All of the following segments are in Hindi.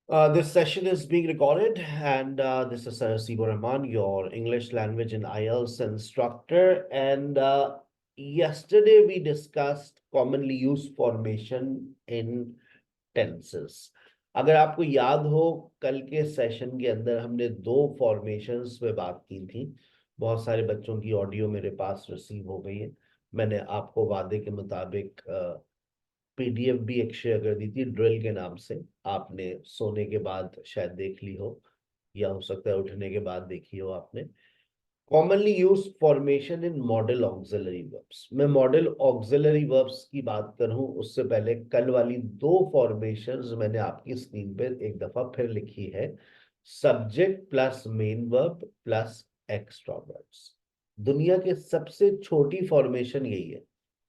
This session is being recorded, and this is Sir Sibo Rahman, your English language and IELTS instructor. And yesterday we discussed commonly used formation in tenses. अगर आपको याद हो, कल के सेशन के अंदर हमने दो फॉर्मेशंस पे बात की थी। बहुत सारे बच्चों की ऑडियो मेरे पास रिसीव हो गई है। मैंने आपको वादे के मुताबिक पीडीएफ भी एक शेयर कर दी थी ड्रिल के नाम से। आपने सोने के बाद शायद देख ली हो, या हो सकता है उठने के बाद देखी हो आपने। कॉमनली यूज फॉर्मेशन इन मॉडल ऑक्सिलरी वर्ब्स। मैं मॉडल ऑक्सिलरी वर्ब्स की बात करूं उससे पहले कल वाली दो फॉर्मेशंस मैंने आपकी स्क्रीन पे एक दफा फिर लिखी है। Subject plus main verb plus extra verbs. दुनिया के सबसे छोटी फॉर्मेशन यही है,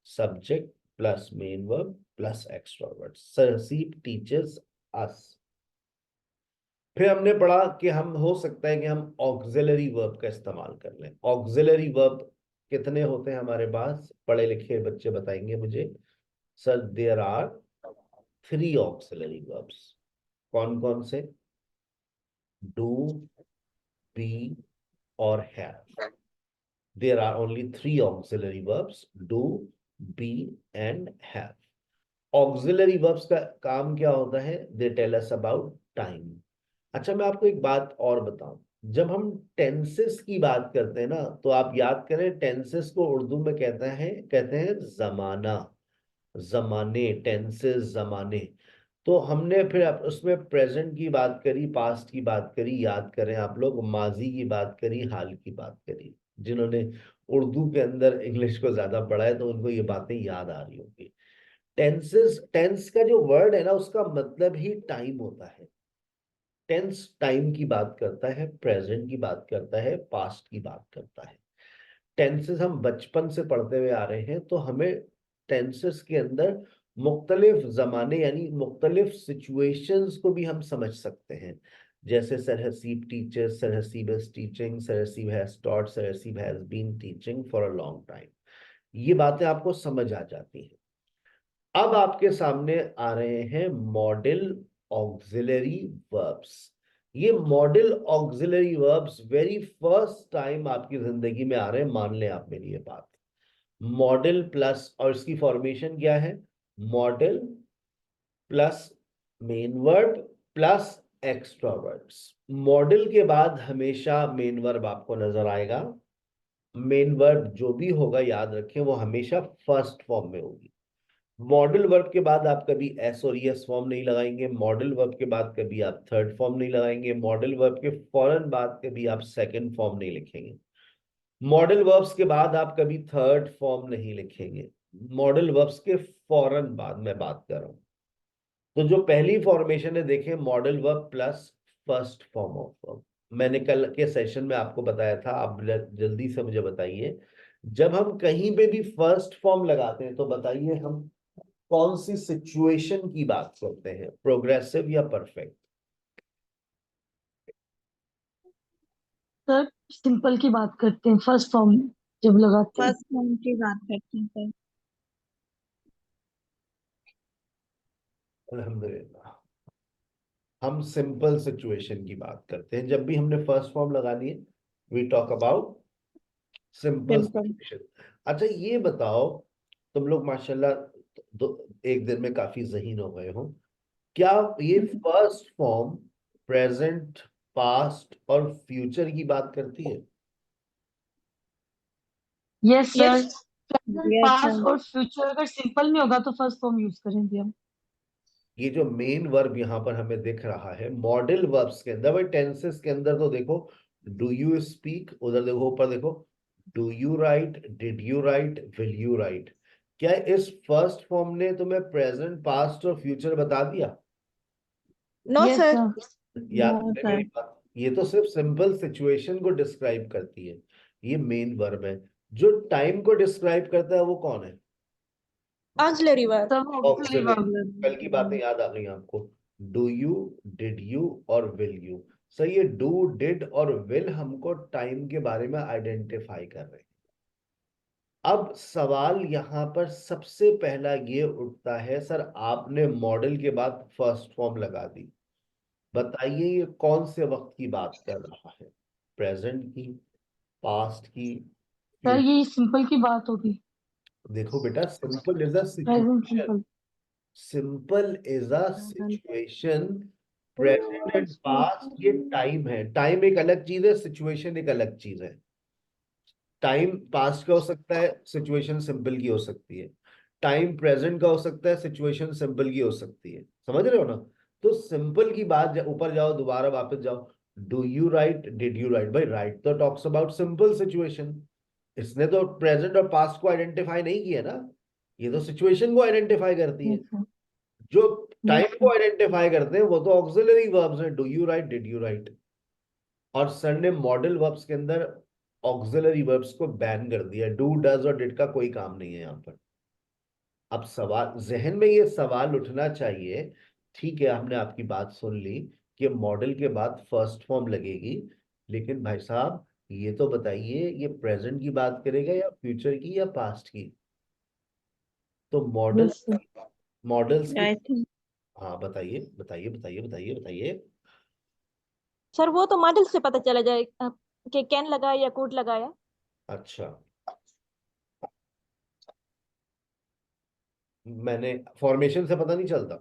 subject plus main verb plus extra verbs. सरसीप टीचर्स अस। फिर हमने पढ़ा कि हम हो सकता है कि हम ऑक्सिलरी वर्ब का इस्तेमाल कर लें। ऑक्सिलरी वर्ब कितने होते हैं हमारे पास? पढ़े लिखे बच्चे बताएंगे मुझे। Sir there are 3 auxiliary verbs. कौन कौन से? डू, बी और have. There are only 3 auxiliary verbs, do, be and have. Auxiliary verbs का काम क्या होता है? They tell us about time. अच्छा, मैं आपको एक बात और बताऊं। जब हम टेंसेस की बात करते हैं ना, तो आप याद करें टेंसेस को उर्दू में कहते हैं जमाना। जमाने, टेंसेस जमाने। तो हमने फिर उसमें प्रेजेंट की बात करी, पास्ट की बात करी, याद करें आप लोग, माजी की बात करी, हाल की बात करी। जिन्होंने उर्दू के अंदर इंग्लिश को ज्यादा पढ़ा है तो उनको ये बातें याद आ रही होंगी। टेंस का जो वर्ड है ना, उसका मतलब ही टाइम होता है। टेंस टाइम की बात करता है, प्रेजेंट की बात करता है, पास्ट की बात करता है। टेंसेस हम बचपन से पढ़ते हुए आ रहे हैं, तो हमें टेंसेस के अंदर मुख्तलिफ जमाने यानी मुख्तलिफ सिचुएशंस को भी हम समझ सकते हैं। जैसे sir Haseeb teachers, sir Haseeb is teaching, sir Haseeb has taught, sir Haseeb has been teaching for a long time. ये बातें आपको समझ आ जाती हैं। अब आपके सामने आ रहे हैं मॉडल ऑक्सिलरी वर्ब्स। ये model auxiliary verbs very first time आपकी जिंदगी में आ रहे हैं, मान लें आप मेरी ये बात। मॉडल प्लस, और इसकी फॉर्मेशन क्या है? Model plus main verb plus extra verbs. Model के बाद हमेशा मेन वर्ब आपको नजर आएगा। मेन वर्ब जो भी होगा, याद रखें, वो हमेशा फर्स्ट फॉर्म में होगी। मॉडल वर्ब के बाद आप कभी एस और एस फॉर्म नहीं लगाएंगे। मॉडल वर्ब के बाद कभी आप थर्ड फॉर्म नहीं लगाएंगे। मॉडल वर्ब के फौरन बाद कभी आप सेकंड फॉर्म नहीं लिखेंगे। मॉडल वर्ब्स के बाद आप कभी थर्ड फॉर्म नहीं लिखेंगे। मॉडल वर्ब्स के फौरन बाद मैं बात कर रहा हूं। तो जो पहली फॉर्मेशन है, देखें, modal verb plus first form of verb. मैंने कल के सेशन में आपको बताया था, आप जल्दी से मुझे बताइए, जब हम कहीं पे भी फर्स्ट फॉर्म लगाते हैं तो बताइए हम कौन सी सिचुएशन की बात करते हैं, प्रोग्रेसिव या परफेक्ट? सर सिंपल की बात करते हैं, फर्स्ट फॉर्म जब लगाते हैं। फर्स्ट फॉर्म की बात करते हैं सर। अल्हम्दुलिल्लाह। हम सिंपल सिचुएशन की बात करते हैं जब भी हमने फर्स्ट फॉर्म लगानी है। We talk about simple simple. Situation. अच्छा, ये बताओ, तुम लोग माशाल्लाह एक दिन में काफी ज़हीन हो गए हो। क्या ये फर्स्ट फॉर्म प्रेजेंट, पास्ट और फ्यूचर की बात करती है? Yes sir. Yes. Present, yes past sir. और फ्यूचर अगर सिंपल में होगा तो फर्स्ट फॉर्म यूज करेंगे हम। ये जो मेन वर्ब यहां पर हमें दिख रहा है मॉडल वर्ब्स के अंदर, भाई टेंसेस के अंदर तो देखो, डू यू स्पीक, उधर देखो, ऊपर देखो, do you right, did you right, will you right. क्या इस फर्स्ट फॉर्म ने तुम्हें प्रेजेंट, पास्ट और फ्यूचर बता दिया? No yes sir. सर। याद नो करें मेरी सर। बात, ये तो सिर्फ सिंपल सिचुएशन को डिस्क्राइब करती है। ये मेन वर्ब है। जो टाइम को डिस्क्राइब करता है वो कौन है? Auxiliary verb. सब ऑक्सिलरी ऑक्सिलरी। कल की बातें वर्ब। याद आ गई आपको? डू यू, डिड यू और विल यू। सही, ये डू, डिड और विल हमको टाइम के बारे में आइडेंटिफाई कर रहे हैं। अब सवाल यहां पर सबसे पहला ये उठता है, सर आपने मॉडल के बाद फर्स्ट फॉर्म लगा दी, बताइए ये कौन से वक्त की बात कर रहा है? प्रेजेंट की, पास्ट की, सर फ्यूचर? ये सिंपल की बात होगी। देखो बेटा, simple is a present situation. Simple. Simple is a situation. Present and past ये टाइम है। टाइम एक अलग चीज है, सिचुएशन एक अलग चीज है। टाइम पास्ट का हो सकता है, सिचुएशन सिंपल की हो सकती है। टाइम प्रेजेंट का हो सकता है, सिचुएशन सिंपल की हो सकती है। समझ रहे हो ना? तो सिंपल की बात, ऊपर जाओ, दोबारा वापस जाओ। Do you right, did you right? भाई राइट तो टॉक्स अबाउट सिंपल सिचुएशन। इसने तो प्रेजेंट और पास्ट को आइडेंटिफाई नहीं किया ना, ये तो सिचुएशन को आइडेंटिफाई करती है। Yes sir. जो यस टाइम को सर। आइडेंटिफाई करते हैं वो तो ऑक्सिलरी वर्ब्स हैं, do you right, did you right. और सर ने मॉडल वर्ब्स के अंदर ऑक्सिलरी वर्ब्स को बैन कर दिया। डू, डज और डिड का कोई काम नहीं है यहाँ पर। अब सवाल जहन में ये सवाल उठना चाहिए, ठीक है हमने आपकी बात सुन ली कि मॉडल के बाद फर्स्ट फॉर्म लगेगी, लेकिन भाई साहब ये तो बताइए ये प्रेजेंट की बात करेगा या फ्यूचर की या पास्ट की? तो मॉडल, यस सर। मॉडल्स की, आई थिंक हाँ बताइए बताइए बताइए बताइए बताइए। सर वो तो मॉडल से पता चला जाए कि कैन लगाया या कुड लगाया। अच्छा, मैंने फॉर्मेशन से पता नहीं चलता?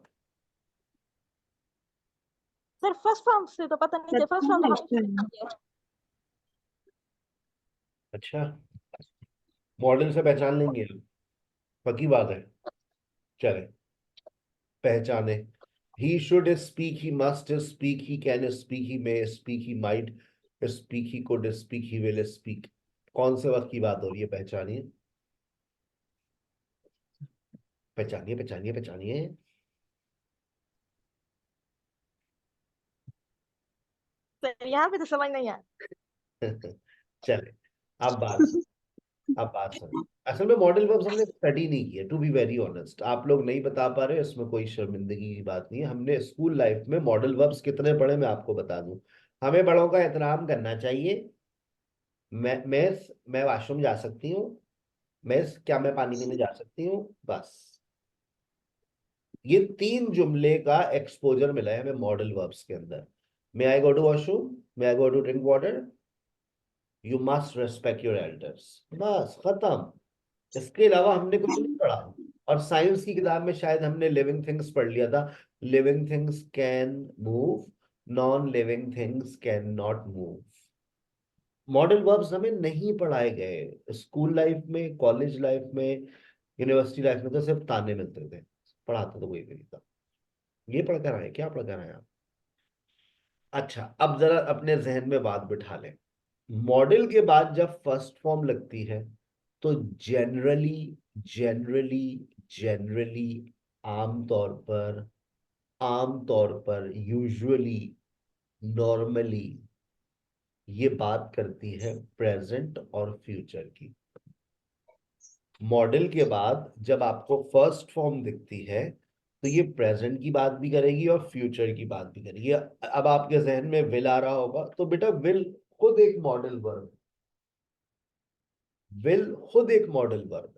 सर फर्स्ट फॉर्म से तो पता नहीं सर चला, फर्स्ट फॉर्म तो नेक्स्ट टाइम। हमने अच्छा, मॉडल से पहचान लेंगे हम, पक्की बात है। चले, पहचाने। He should speak, he must speak, he can speak, he may speak, he might speak, he could speak, he will speak. कौन से वक्त की बात हो रही है? पहचानिए पहचानिए पहचानिए पहचानिए। सर यहाँ पे तो समझ नहीं आया। चले, अब बात सुन, अब बात सुन। असल में मॉडल वर्ब्स हमने स्टडी नहीं किया, टू बी वेरी ऑनेस्ट। आप लोग नहीं बता पा रहे, इसमें कोई शर्मिंदगी की बात नहीं है। हमने स्कूल लाइफ में मॉडल वर्ब्स कितने पढ़े मैं आपको बता दूं। हमें बड़ों का एहतराम करना चाहिए। मैं वॉशरूम जा सकती हूँ। क्या मैं पानी पीने जा सकती हूँ? बस ये तीन जुमले का एक्सपोजर मिला है हमें मॉडल वर्ब्स के अंदर। May I go to washroom, may I go to drink water, you must respect your elders. बस खत्म। इसके अलावा हमने कुछ नहीं पढ़ा। और साइंस की किताब में शायद हमने लिविंग थिंग्स पढ़ लिया था। Living things can move, non living things can not move. Modal verbs हमें नहीं पढ़ाए गए स्कूल लाइफ में, कॉलेज लाइफ में, यूनिवर्सिटी लाइफ में तो सिर्फ ताने मिलते थे, पढ़ाते तो कोई भी नहीं था। ये पढ़कर आए, क्या पढ़कर आए आप? अच्छा, अब जरा अपने जहन में बात बिठा लें। मॉडल के बाद जब फर्स्ट फॉर्म लगती है तो जनरली जनरली जनरली आमतौर पर, आमतौर पर यूजुअली, नॉर्मली ये बात करती है प्रेजेंट और फ्यूचर की। मॉडल के बाद जब आपको फर्स्ट फॉर्म दिखती है तो ये प्रेजेंट की बात भी करेगी और फ्यूचर की बात भी करेगी। अब आपके जहन में विल आ रहा होगा, तो बेटा विल खुद एक मॉडल वर्ब, विल खुद एक मॉडल वर्ब।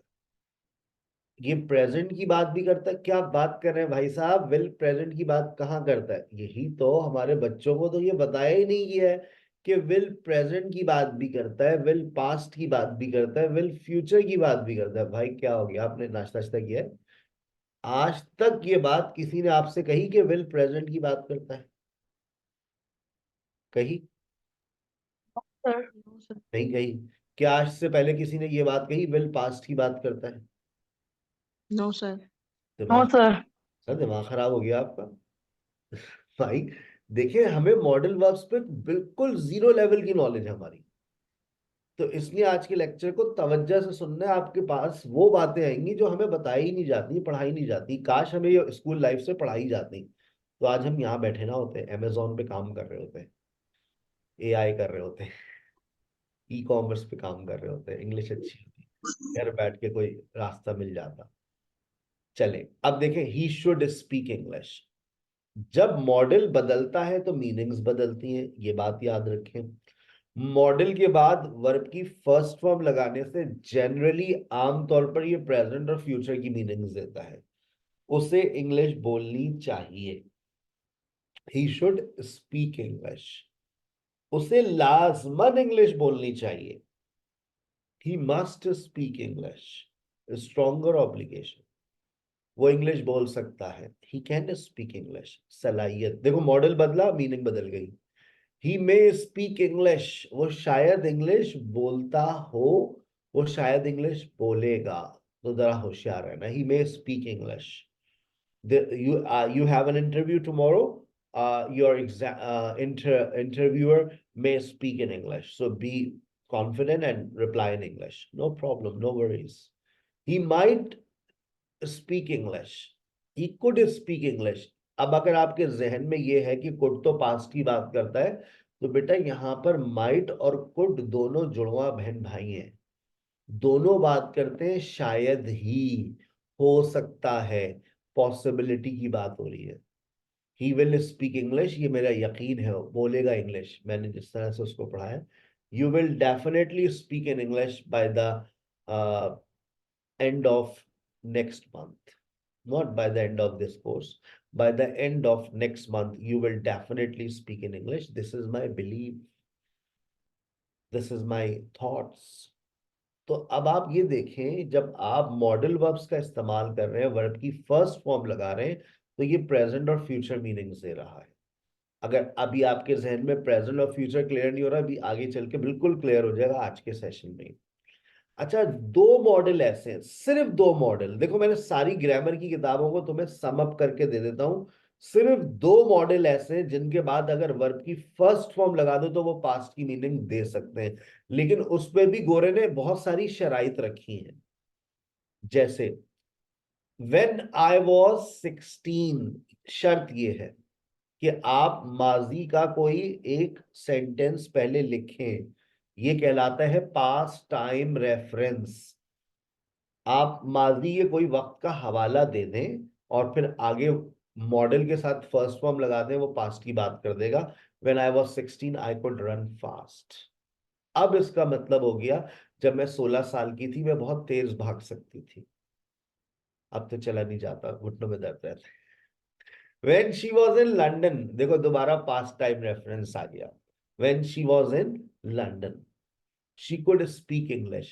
ये प्रेजेंट की बात भी करता है। क्या बात कर रहे हैं भाई साहब? विल प्रेजेंट की बात कहाँ करता है? यही तो हमारे बच्चों को तो ये बताया ही नहीं गया है कि विल प्रेजेंट की बात भी करता है, विल पास्ट की बात भी करता है, विल फ्यूचर की बात भी करता है। भाई क्या हो गया, आपने नाश्ता वाश्ता किया है? आज तक ये बात किसी ने आपसे कही कि विल प्रेजेंट की बात करता है? कही? सर। नहीं कही। क्या आज से पहले किसी ने ये बात कही विल पास्ट की बात करता है? No sir. नो दिमाग, सर। सर दिमाग खराब हो गया आपका? भाई देखिए, हमें मॉडल वर्ब्स पे बिल्कुल जीरो लेवल की नॉलेज है हमारी। तो इसलिए आज के लेक्चर को तवज्जो से सुनना है। आपके पास वो बातें आएंगी जो हमें बताई नहीं जाती, पढ़ाई नहीं जाती। काश हमें ये स्कूल लाइफ से पढ़ाई जाती, तो आज हम यहाँ बैठे ना होते, अमेजोन पे काम कर रहे होते, एआई कर रहे होते, ई कॉमर्स पे काम कर रहे होते, इंग्लिश अच्छी होती, घर बैठ के कोई रास्ता मिल जाता। चले, अब देखें, ही शुड स्पीक इंग्लिश। जब मॉडल बदलता है तो मीनिंग्स बदलती हैं, ये बात याद रखें। मॉडल के बाद वर्ब की फर्स्ट फॉर्म लगाने से जनरली आमतौर पर ये प्रेजेंट और फ्यूचर की मीनिंग्स देता है। उसे इंग्लिश बोलनी चाहिए। ही शुड स्पीक इंग्लिश, उसे लाजमन इंग्लिश बोलनी चाहिए। He must speak English, stronger obligation, वो इंग्लिश बोल सकता है। ही कैन स्पीक इंग्लिश, सलाहियत, देखो मॉडल बदला, मीनिंग बदल गई। ही मे स्पीक इंग्लिश, वो शायद इंग्लिश बोलता हो, वो शायद इंग्लिश बोलेगा, तो जरा होशियार है ना। He may speak English. You have an interview tomorrow. Your interviewer may speak in English, so be confident and reply in English. No problem, no worries. He might speak English. He could speak English. अब अगर आपके जहन में ये है कि कुड तो पास्ट की बात करता है, तो बेटा यहाँ पर माइट और कुड दोनों जुड़वा बहन भाई हैं, दोनों बात करते हैं शायद ही, हो सकता है, पॉसिबिलिटी की बात हो रही है। ही विल स्पीक इंग्लिश, ये मेरा यकीन है, बोलेगा इंग्लिश, मैंने जिस तरह से उसको पढ़ा है। You will definitely speak in English by the end of next month, not by the end of this course. By the end of next month, you will definitely speak in English. This is my belief. This is my thoughts. तो अब आप ये देखें, जब आप मॉडल वर्ब्स का इस्तेमाल कर रहे हैं, वर्ब की फर्स्ट फॉर्म लगा रहे हैं, तो ये प्रेजेंट और फ्यूचर मीनिंग्स दे रहा है। अगर अभी आपके जहन में प्रेजेंट और फ्यूचर क्लियर नहीं हो रहा, अभी आगे चल के बिल्कुल क्लियर हो जाएगा आज के सेशन में। अच्छा, दो मॉडल ऐसे हैं, सिर्फ दो मॉडल। देखो मैंने सारी ग्रामर की किताबों को तुम्हें सम अप करके दे देता हूं। सिर्फ दो मॉडल ऐसे हैं जिनके बाद अगर वर्ब की फर्स्ट फॉर्म लगा दो तो वो पास्ट की मीनिंग दे सकते हैं, लेकिन उसमें भी गोरे ने बहुत सारी शराइत रखी हैं। जैसे व्हेन आई वॉज 16, शर्त ये है कि आप माजी का कोई एक सेंटेंस पहले लिखें, ये कहलाता है पास्ट टाइम रेफरेंस। आप माजी के कोई वक्त का हवाला दे दें और फिर आगे मॉडल के साथ फर्स्ट फॉर्म लगा दें, वो पास्ट की बात कर देगा। When I was 16 I could run fast. अब इसका मतलब हो गया, जब मैं 16 साल की थी मैं बहुत तेज भाग सकती थी, अब तो चला नहीं जाता, घुटनों में दर्द रहता है। When she was in London, देखो दोबारा पास्ट टाइम रेफरेंस आ गया। When she was in London, she could speak English,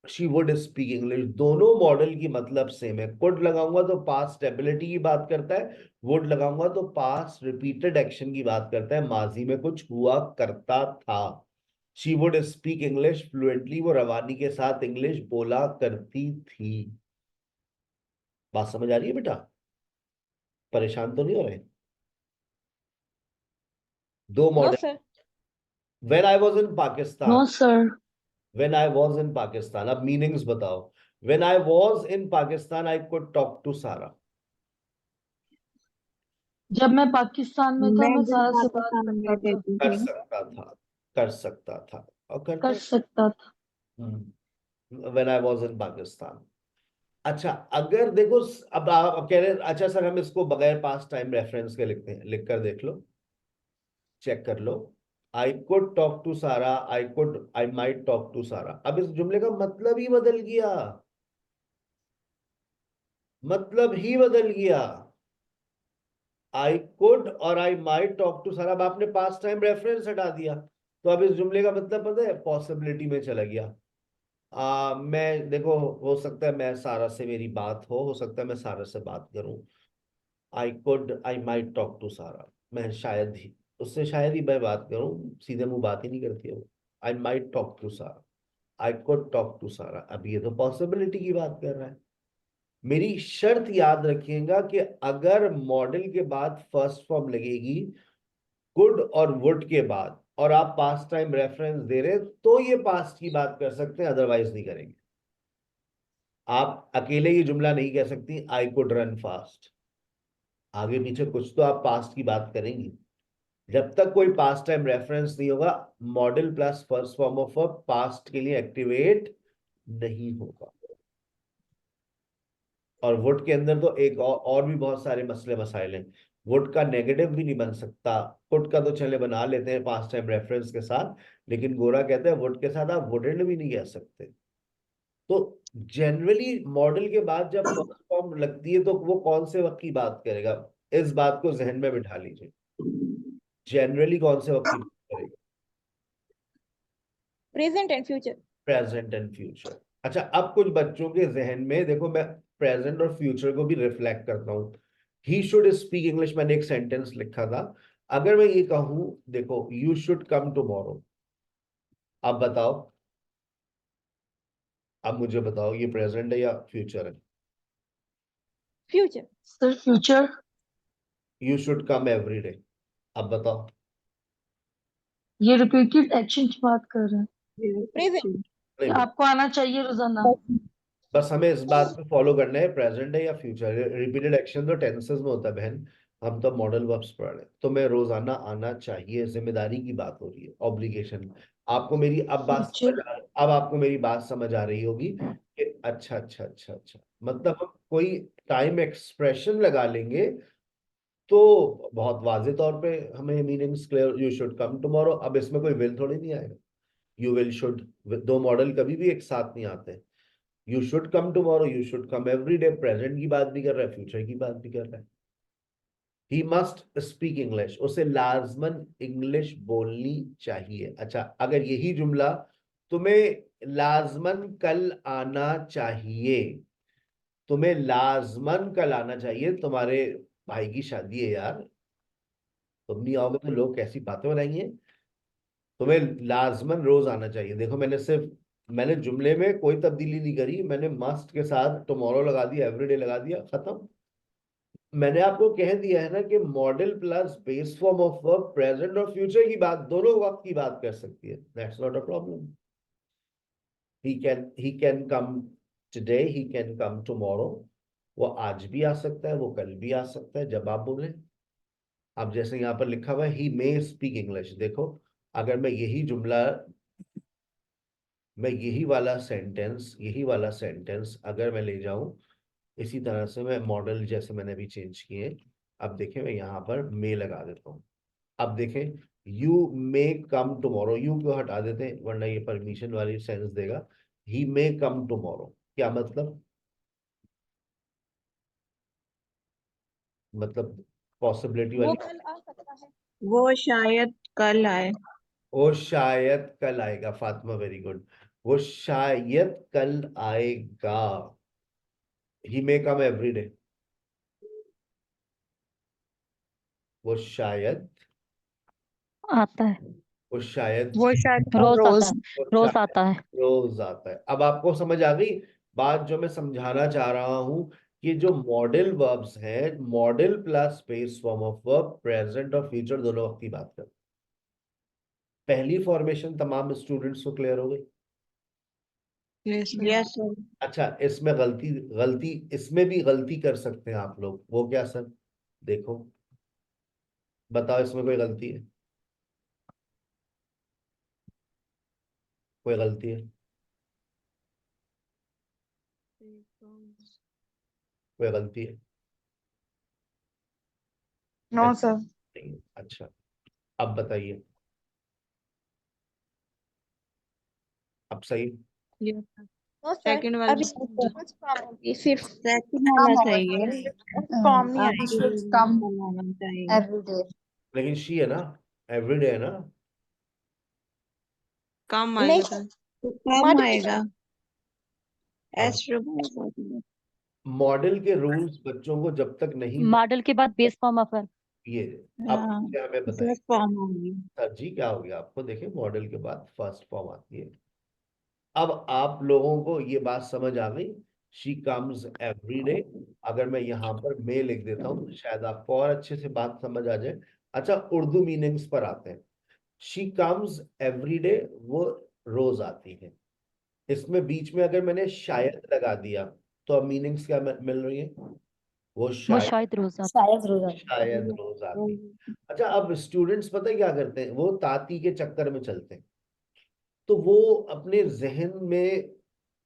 she would speak English। दोनों मॉडल की मतलब सेम है। कुड लगाऊंगा तो पास्ट स्टेबिलिटी की बात करता है, वुड लगाऊंगा तो पास्ट रिपीटेड एक्शन की बात करता है, माजी में कुछ हुआ करता था। She would speak English fluently, वो रवानी के साथ इंग्लिश बोला करती थी। बात समझ आ रही है बेटा? परेशान तो नहीं हो रहे? दो no modal. Sir. When I was in no Pakistan, sir. When I was in Pakistan, अब मीनिंग्स बताओ। When I was in Pakistan I could talk to Sara. जब मैं पाकिस्तान में था मैं मैं जब सारा से बात पाकिस्तान में करता था, रहती कर थी। सकता था, कर सकता था, और करता कर है। सकता था। When I was in Pakistan. अच्छा, अगर देखो अब आप कह रहे हैं अच्छा सर हम इसको बगैर पास्ट टाइम रेफरेंस के लिखते हैं, लिख कर देख लो, चेक कर लो। आई कुड टॉक टू सारा, आई माइट टॉक टू सारा। अब इस जुमले का मतलब ही बदल गया, मतलब ही बदल गया। आई कुड और आई माइट टॉक टू सारा, अब आपने पास्ट टाइम रेफरेंस हटा दिया, तो अब इस जुमले का मतलब पता है, पॉसिबिलिटी में चला गया। मैं देखो, हो सकता है मैं सारा से मेरी बात हो सकता है मैं सारा से बात करूं। आई माइट टॉक टू सारा, मैं शायद ही उससे शायद ही मैं बात करूं, सीधे मुंह बात ही नहीं करती है वो। आई माइट टॉक टू सारा, आई कुड टॉक टू सारा, अब ये तो पॉसिबिलिटी की बात कर रहा है। मेरी शर्त याद रखिएगा कि अगर मॉडल के बाद फर्स्ट फॉर्म लगेगी कुड और वुड के बाद, और आप पास्ट टाइम रेफरेंस दे रहे हैं, तो ये पास्ट की बात कर सकते हैं, अदरवाइज नहीं करेंगे। आप अकेले ये जुमला नहीं कह सकती आई कुड रन फास्ट, आगे पीछे कुछ तो आप पास्ट की बात करेंगी। जब तक कोई पास्ट टाइम रेफरेंस नहीं होगा, model plus first form of verb past के लिए एक्टिवेट नहीं होगा। और वुड के अंदर तो एक और भी बहुत सारे मसले मसाइल हैं। वुड का नेगेटिव भी नहीं बन सकता, कुड का तो चले बना लेते हैं पास्ट टाइम रेफरेंस के साथ, लेकिन गोरा कहते हैं वुड के साथ आप वुडेंट भी नहीं कह सकते। तो जनरली मॉडल के बाद जब फर्स्ट फॉर्म लगती है तो वो कौन से वक्त की बात करेगा, इस बात को जहन में बिठा लीजिए। जनरली कौन से वक्त की बात करेगा? Present and future. Present and future. अच्छा, अब कुछ बच्चों के जहन में देखो, मैं प्रेजेंट और फ्यूचर को भी रिफ्लेक्ट करता हूँ। ही शुड स्पीक इंग्लिश, मैंने एक सेंटेंस लिखा था। अगर मैं ये कहूं, देखो, यू शुड कम टुमारो, अब बताओ, अब मुझे बताओ ये प्रेजेंट है या फ्यूचर है? Future. Sir future. You should come every day, अब बताओ। ये रिपीटेड एक्शन की बात कर रहे हैं प्रेजेंट। नहीं कि आपको आना चाहिए रोजाना। बस हमें इस बात पे फॉलो करना है, प्रेजेंट है या फ्यूचर है। रिपीटेड एक्शन तो टेंसेस में होता है बहन, हम तो मॉडल वर्ब्स पढ़ रहे हैं। तो मैं रोजाना आना चाहिए, जिम्मेदारी की बात हो रही है, ऑब्लिगेशन। आपको मेरी फ्यूचर। अब आपको मेरी बात समझ आ रही होगी कि अच्छा अच्छा अच्छा अच्छा, मतलब हम कोई टाइम एक्सप्रेशन लगा लेंगे तो बहुत वाजे तौर पे हमें meanings clear. You should come tomorrow, अब इसमें कोई विल थोड़ी नहीं आएगा। यू विल शुड, दो मॉडल कभी भी एक साथ नहीं आते। You should come tomorrow, you should come every day, present की बात भी कर रहा है, फ्यूचर की बात भी कर रहा है। ही मस्ट स्पीक इंग्लिश, उसे लाजमन इंग्लिश बोलनी चाहिए। अच्छा, अगर यही जुमला तुम्हें लाजमन कल आना चाहिए, तुम्हें लाजमन कल आना चाहिए, तुम्हारे भाई की शादी है यार, तुम नहीं आओगे तो लोग कैसी बातें बनाएंगे। तुम्हें लाजमन रोज आना चाहिए। देखो, मैंने जुमले में कोई तब्दीली नहीं करी, मैंने मस्ट के साथ टुमारो लगा दिया, एवरीडे लगा दिया, खत्म। मैंने आपको कह दिया है ना कि model plus base form of verb present और फ्यूचर की बात, दोनों वक्त की बात कर सकती है। That's not a problem. He can come today, he can come tomorrow. वो आज भी आ सकता है, वो कल भी आ सकता है, जब आप बोले। अब जैसे यहाँ पर लिखा हुआ है ही मे स्पीक इंग्लिश, देखो, अगर मैं यही वाला सेंटेंस अगर मैं ले जाऊं, इसी तरह से मैं मॉडल जैसे मैंने अभी चेंज किए। अब देखें, मैं यहाँ पर मे लगा देता हूँ। अब देखें, you may come tomorrow, you को हटा देते हैं वरना ये परमिशन वाली सेंस देगा। ही मे कम टुमारो, क्या मतलब पॉसिबिलिटी वो वाली। कल आ सकता है। वो शायद कल आए। वो शायद कल आएगा, फातिमा, वेरी गुड। वो शायद कल आएगा। He may come every day, वो शायद आता है, वो शायद वो शायद रोज आता रोज। है, वो रोज शायद आता है। रोज आता है। अब आपको समझ आ गई बात जो मैं समझाना चाह रहा हूं, कि जो मॉडल वर्ब्स हैं, model plus base form of verb present और फ्यूचर दोनों वक्त की बात कर। पहली फॉर्मेशन तमाम स्टूडेंट्स को क्लियर हो गई? Yes sir. अच्छा, इसमें गलती गलती इसमें भी गलती कर सकते हैं आप लोग, वो क्या सर? देखो, बताओ, इसमें कोई गलती है? कोई गलती है? कोई गलती है? No sir. नहीं है। अच्छा, अब बताइए, अब सही? नो सर, सेकंड वाला अभी फर्स्ट फॉर्म होगी सिर्फ। सेकंड वाला सही है। फॉर्म नहीं आप आएगी। should come बनाना चाहिए। Every day. लेकिन शी है ना, एवरीडे है ना। कम नहीं आएगा सर, सर। तो कम मॉडल के आएगा। अब एस शुड। मॉडल के रूल्स बच्चों को जब तक नहीं मॉडल के बाद बेस फॉर्म ऑफ वर्ब। ये अब हाँ, क्या हमें बताएं, फर्स्ट फॉर्म होगी। सर जी क्या हो गया आपको? देखिए, मॉडल के बाद फर्स्ट फॉर्म आती है। अब आप लोगों को ये बात समझ आ गई, शी कम्स एवरी डे। अगर मैं यहाँ पर मे लिख देता हूँ तो शायद आपको और अच्छे से बात समझ आ जाए। अच्छा, उर्दू मीनिंग्स पर आते हैं। शी कम्स एवरी डे, वो रोज आती है। इसमें बीच में अगर मैंने शायद लगा दिया तो अब मीनिंग्स क्या मिल रही है? वो वो शायद शायद रोज आता है। शायद रोज आता है। शायद रोज आती है। अच्छा, अब स्टूडेंट्स पता है क्या करते हैं? वो ताती के चक्कर में चलते हैं। तो वो अपने जहन में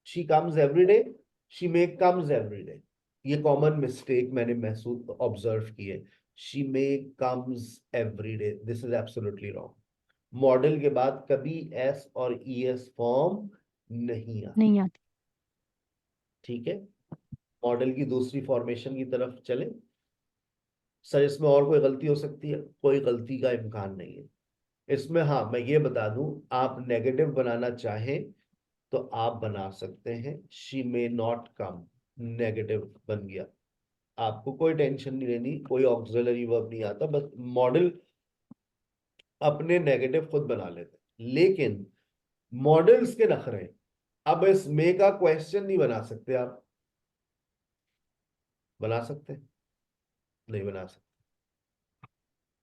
she comes every day, she may comes every day, ये कॉमन मिस्टेक मैंने महसूस ऑब्जर्व की है। She may comes every day, this is absolutely wrong. Model के बाद कभी एस और ई एस फॉर्म नहीं आता। नहीं आती। ठीक है, मॉडल की दूसरी फॉर्मेशन की तरफ चले। सर इसमें और कोई गलती हो सकती है? कोई गलती का इम्कान नहीं है इसमें। हाँ मैं ये बता दूं, आप नेगेटिव बनाना चाहें तो आप बना सकते हैं, she may not come, negative बन गया, आपको कोई टेंशन नहीं लेनी, कोई ऑक्सिलरी वर्ब नहीं आता, बस मॉडल अपने नेगेटिव खुद बना लेते हैं। लेकिन मॉडल्स के नखरे, अब इस मे का क्वेश्चन नहीं बना सकते आप, बना सकते हैं? नहीं बना सकते।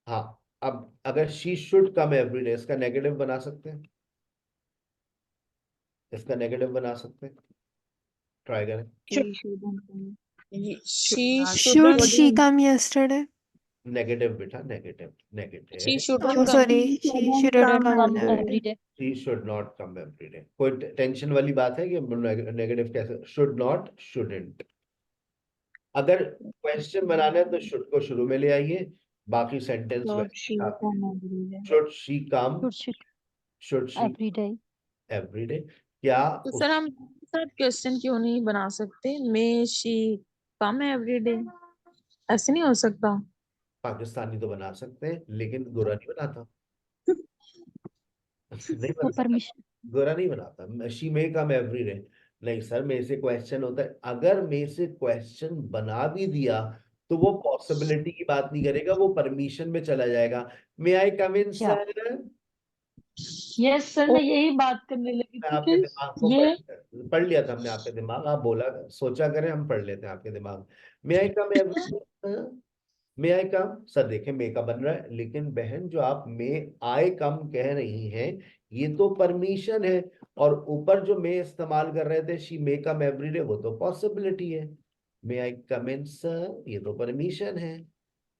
हाँ, अब अगर शी शुड कम एवरीडे, इसका नेगेटिव बना सकते हैं, इसका नेगेटिव बना सकते हैं, ट्राई करें। She shouldn't come. She Should shouldn't. she come yesterday? Negative बेटा, negative She negative. shouldn't Oh, come. sorry. She shouldn't come come every every day. day. She should not come everyday. कोई टेंशन वाली बात है कि नेगेटिव कैसे? Should not, shouldn't. अगर क्वेश्चन बनाना है तो शुड को शुरू में ले आइए, बाकी सेंटेंस Should वैसे she come every day? Should she come, Should she should she every day? Everyday. क्या तो सर हम साथ क्वेश्चन क्यों नहीं बना सकते? मे शी कम एवरीडे, ऐसे नहीं हो सकता? पाकिस्तानी तो बना सकते हैं लेकिन गोरा नहीं बनाता। नहीं वो बना, परमिशन गोरा नहीं बनाता। शी मे कम एवरीडे, नहीं सर, मेरे से क्वेश्चन होता है, अगर मेरे से क्वेश्चन बना भी दिया तो वो पॉसिबिलिटी की बात नहीं करेगा, वो परमिशन में चला जाएगा। मे आई कम इन क्या? सर? यस सर, मैं यही बात करने लगी मैं थी आपके कि दिमाग को ये पढ़ लिया था हमने, आपके दिमाग, आप बोला, सोचा करें, हम पढ़ लेते हैं आपके दिमाग। मे आई कम एवरी, मे आई कम सर, देखें मे का बन रहा है, लेकिन बहन जो आप मे आई कम कह रही हैं ये तो परमिशन है, और ऊपर जो मे इस्तेमाल कर रहे थे शी मे कम एवरीडे, वो तो पॉसिबिलिटी है। मे आई कम इन सर, ये तो परमिशन है,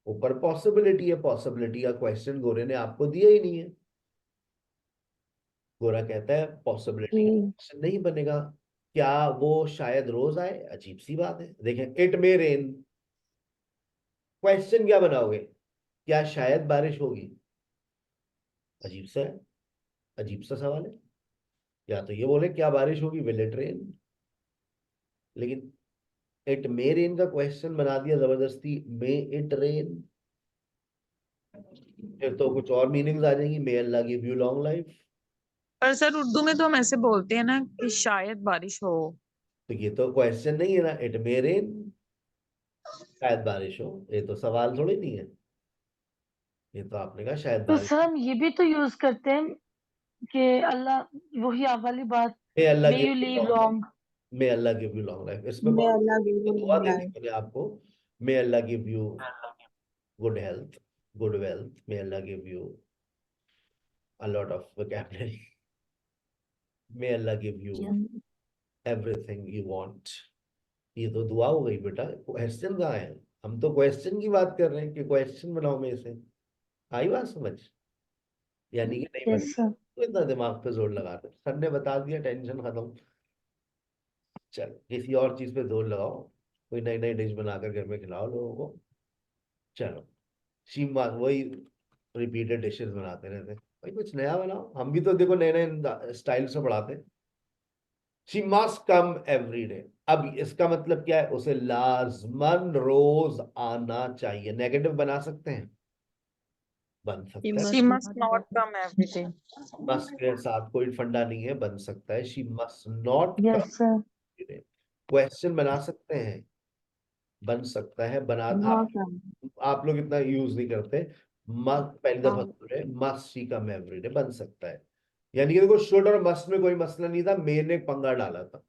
ऊपर पॉसिबिलिटी है, पॉसिबिलिटी का क्वेश्चन गोरे ने आपको दिया ही नहीं है। गोरा कहता है पॉसिबिलिटी क्वेश्चन नहीं बनेगा, क्या वो शायद रोज आए? अजीब सी बात है। देखें, इट मे रेन, क्वेश्चन क्या बनाओगे? क्या शायद बारिश होगी? अजीब सा है, अजीब सा सवाल है। या तो ये बोले क्या बारिश होगी, विल इट रेन, लेकिन इट मे रेन का क्वेश्चन बना दिया जबरदस्ती, मे इट रेन, फिर तो कुछ और मीनिंग्स आ जाएंगी, मे Allah give you long life. पर सर उर्दू में तो हम ऐसे बोलते हैं ना कि शायद बारिश हो। तो ये तो क्वेश्चन नहीं है ना, इट मे रेन, शायद बारिश हो, ये तो सवाल थोड़ी नहीं है, ये तो आपने कहा शायद तो बारिश। सर हम ये भी तो यूज करते हैं कि अल्लाह, वही आप वाली बात, may Allah may give you you live long life, long. May Allah give you long life, इसमें May कौन Allah give you दुआ long दे दी life. मैंने आपको? May Allah give you good health, good wealth, may Allah give you a lot of vocabulary, may Allah give you everything you want. ये तो दुआ हो गई बेटा, क्वेश्चन कहाँ है? हम तो क्वेश्चन की बात कर रहे हैं कि क्वेश्चन बनाओ में से। आई बात समझ? यानी कि नहीं यस बनी, सर। तो इतना दिमाग पे जोर लगा रहे, सर ने बता दिया, टेंशन खत्म। चल किसी और चीज पे जोर लगाओ, कोई नई नई डिश बनाकर घर में खिलाओ लोगों को। चलो, शीमा वही रिपीटेड डिशेस बनाते रहते, भाई कुछ नया बनाओ, हम भी तो देखो नए नए स्टाइल से पढ़ाते हैं। She must come every day, अब इसका मतलब क्या है? उसे लाजमन रोज आना चाहिए। नेगेटिव बना सकते हैं, बन सकता है। She must not come everyday. Must के साथ कोई फंडा नहीं है, बन सकता है, she must not come yes sir. Every day. Question बना सकते हैं, बन सकता है, बना हाँ आप सर. आप लोग इतना यूज नहीं करते। मस्ट पहली दफा सुन रहे, मस्ट शी कम एवरीडे, बन सकता है। यानी कि देखो, शुड और मस्ट में कोई मसला नहीं था, मैंने पंगा डाला था।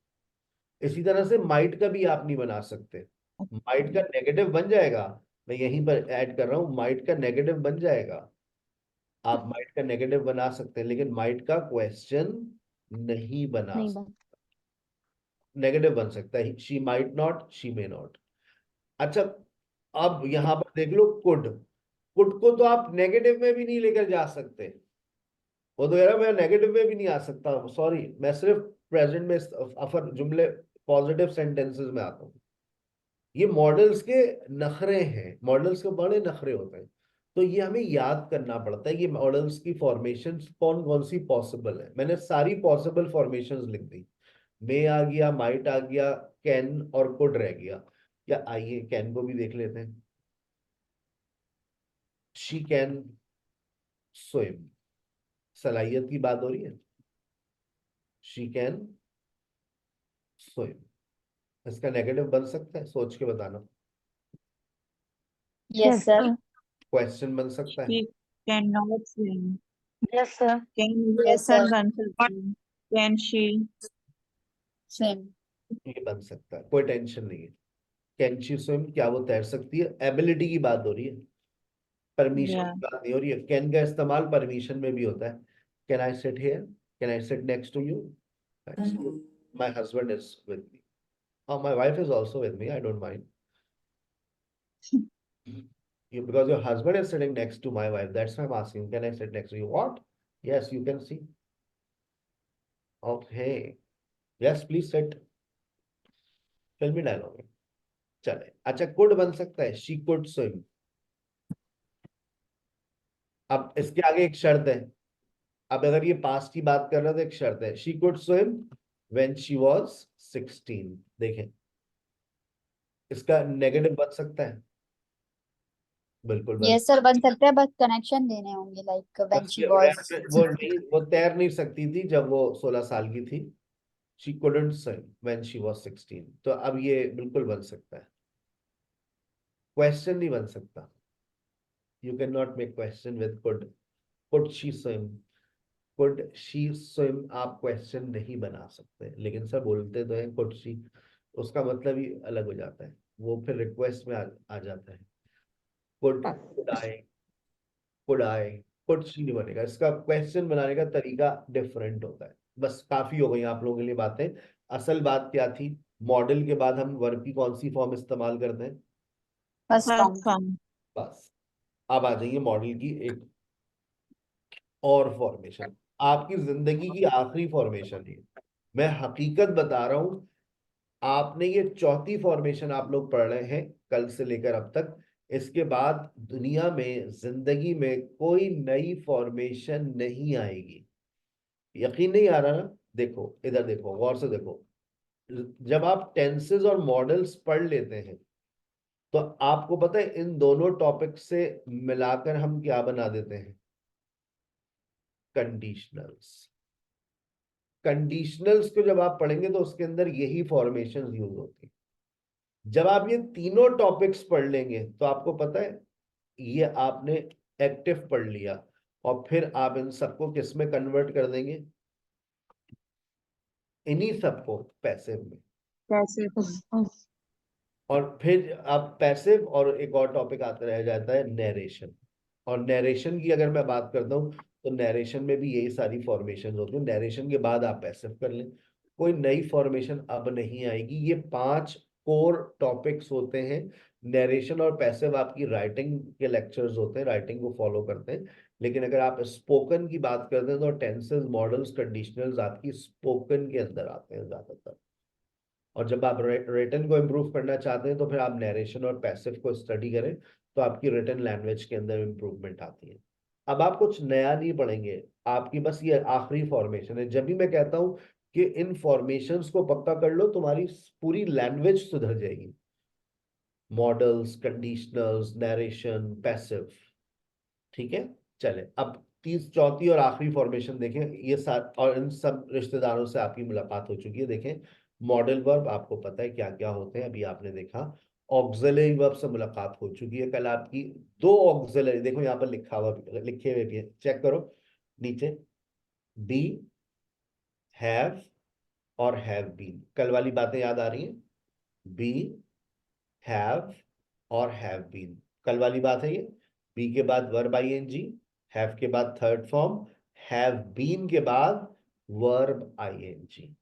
इसी तरह से माइट का भी आप नहीं बना सकते, माइट का नेगेटिव बन जाएगा, मैं यहीं पर ऐड कर रहा हूं, माइट का नेगेटिव बन जाएगा। आप माइट का नेगेटिव बना सकते हैं लेकिन माइट का क्वेश्चन नहीं बना नहीं सकते। बन नेगेटिव बन सकता है, she might not, she may not. अच्छा, अब यहां पर देख लो, कुड, कुड को तो आप नेगेटिव में भी नहीं लेकर जा सकते, वो तो यार मैं नेगेटिव में भी नहीं आ सकता, सॉरी, मैं सिर्फ प्रेजेंट में अफर जुमले पॉजिटिव सेंटेंसेस में आता हूँ। ये मॉडल्स के नखरे हैं, मॉडल्स के बड़े नखरे होते हैं, तो ये हमें याद करना पड़ता है कि मॉडल्स की फॉर्मेशन कौन कौन सी पॉसिबल है। मैंने सारी पॉसिबल फॉर्मेशंस लिख दी, मे आ गया, माइट आ गया, कैन और कुड रह गया। या आइए कैन को भी देख लेते हैं। शी कैन स्विम, सलाहियत की बात हो रही है। शी कैन स्विम, इसका नेगेटिव बन सकता है, सोच के बताना। Yes sir. क्वेश्चन बन सकता है। She cannot swim. Yes sir. Can Yes, sir sir. बन सकती है. Can she swim. ये बन सकता है, कोई टेंशन नहीं है। कैन शी स्विम, क्या वो तैर सकती है, एबिलिटी की बात हो रही है, परमिशन yeah की बात नहीं हो रही है। कैन का इस्तेमाल परमिशन में भी होता है। Can I sit here, can I sit next to you, my husband is with me, और my wife is also with me, I don't mind. Because your husband is sitting next to my wife, that's why I'm asking, can I sit next to you? What? Yes, you can see. Okay, yes, please sit. फिल्मी डायलॉग है। चले, अच्छा, कुड बन सकता है, शी कुड स्विम। अब इसके आगे एक शर्त है। अब अगर ये पास्ट की बात कर रहे हो तो एक शर्त है, she could swim when she was 16। देखें, इसका नेगेटिव बन सकता है, बिल्कुल बन यस सर बन सकता है, बस कनेक्शन देने होंगे लाइक व्हेन शी वाज वो नहीं, वो तैर नहीं सकती थी जब वो 16 साल की थी। She couldn't swim when she was 16, तो अब ये बिल्कुल बन सकता है, क्वेश्चन नहीं बन सकता। You can not make question with could she swim, could she swim आप क्वेश्चन नहीं बना सकते, लेकिन सर बोलते तो हैं कुड शी, उसका मतलब ही अलग हो जाता है, वो फिर रिक्वेस्ट में आ जाता है। Could I, could I, could she नहीं बनेगा, इसका क्वेश्चन बनाने का तरीका डिफरेंट होता है। बस काफी हो गई आप लोगों के लिए बातें। असल बात क्या थी, मॉडल के बाद हम वर्ब की कौन सी फॉर्म इस्तेमाल करते हैं? First form. first form. बस, अब आ जाइए मॉडल की एक और फॉर्मेशन, आपकी जिंदगी की आखिरी फॉर्मेशन है। मैं हकीकत बता रहा हूं, आपने ये चौथी फॉर्मेशन आप लोग पढ़ रहे हैं कल से लेकर अब तक। इसके बाद दुनिया में, जिंदगी में कोई नई फॉर्मेशन नहीं आएगी। यकीन नहीं आ रहा ना? देखो इधर, देखो गौर से देखो, जब आप टेंसेस और मॉडल्स पढ़ लेते हैं तो आपको पता है इन दोनों टॉपिक से मिलाकर हम क्या बना देते हैं? कंडीशनल्स। कंडीशनल्स को जब आप पढ़ेंगे तो उसके अंदर यही फॉर्मेशन यूज होती है। जब आप ये तीनों टॉपिक्स पढ़ लेंगे तो आपको पता है ये आपने एक्टिव पढ़ लिया, और फिर आप इन सबको किस में कन्वर्ट कर देंगे? इन्हीं सबको पैसिव में। कैसे और फिर आप पैसिव, और एक और टॉपिक आता रह जाता है नैरेशन। और नैरेशन की अगर मैं बात करता हूँ तो नैरेशन में भी यही सारी फॉर्मेशन होती है। नैरेशन के बाद आप पैसिव कर लें, कोई नई फॉर्मेशन अब नहीं आएगी। ये 5 कोर टॉपिक्स होते हैं। नैरेशन और पैसिव आपकी राइटिंग के लेक्चर्स होते हैं, राइटिंग को फॉलो करते हैं। लेकिन अगर आप स्पोकन की बात करते हैं तो टेंसेस, मॉडल्स, कंडीशनल्स आपकी स्पोकन के अंदर आते हैं ज्यादातर। और जब आप रिटन को इम्प्रूव करना चाहते हैं तो फिर आप नरेशन और पैसिव को स्टडी करें, तो आपकी रिटन लैंग्वेज के अंदर इम्प्रूवमेंट आती है। अब आप कुछ नया नहीं पढ़ेंगे, आपकी बस ये आखिरी फॉर्मेशन है। जब भी मैं कहता हूं कि इन फॉर्मेशंस को पक्का कर लो, तुम्हारी पूरी लैंग्वेज सुधर जाएगी। मॉडल्स, कंडीशनल्स, नरेशन, पैसिव, ठीक है। चले, अब चौथी और आखिरी फॉर्मेशन देखें। ये और इन सब रिश्तेदारों से आपकी मुलाकात हो चुकी है। देखें, मॉडल वर्ब आपको पता है क्या क्या होते हैं, अभी आपने देखा। ऑक्सिलरी वर्ब से मुलाकात हो चुकी है कल आपकी। 2 ऑक्सिलरी देखो यहाँ पर लिखा हुआ, लिखे हुए भी है, चेक करो नीचे। बी, हैव और हैव बीन, कल वाली बातें याद आ रही हैं? बी, हैव और हैव बीन, कल वाली बात है ये। बी के बाद वर्ब आईएनजी, हैव के बाद थर्ड फॉर्म, हैव बीन के बाद वर्ब आईएनजी।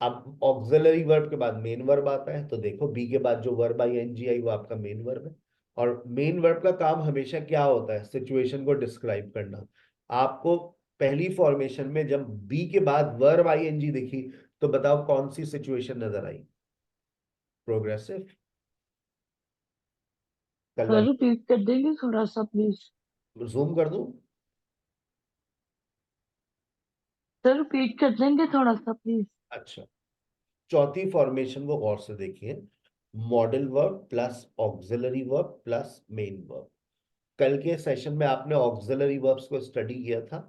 अब ऑक्सिलरी वर्ब के बाद मेन वर्ब आता है, तो देखो बी के बाद जो वर्ब आईएनजी आई वो आपका मेन वर्ब है। और मेन वर्ब का काम हमेशा क्या होता है? सिचुएशन को डिस्क्राइब करना। आपको पहली फॉर्मेशन में जब बी के बाद वर्ब आईएनजी दिखी तो बताओ कौन सी सिचुएशन नजर आई? प्रोग्रेसिव। कल सर रिपीट कर देंगे थोड़ा सा प्लीज? जूम कर दूं? सर रिपीट कर देंगे थोड़ा सा प्लीज? अच्छा, चौथी फॉर्मेशन को गौर से देखिए। Modal verb plus auxiliary verb plus main verb. कल के सेशन में आपने ऑक्सिलरी वर्ब्स को स्टडी किया था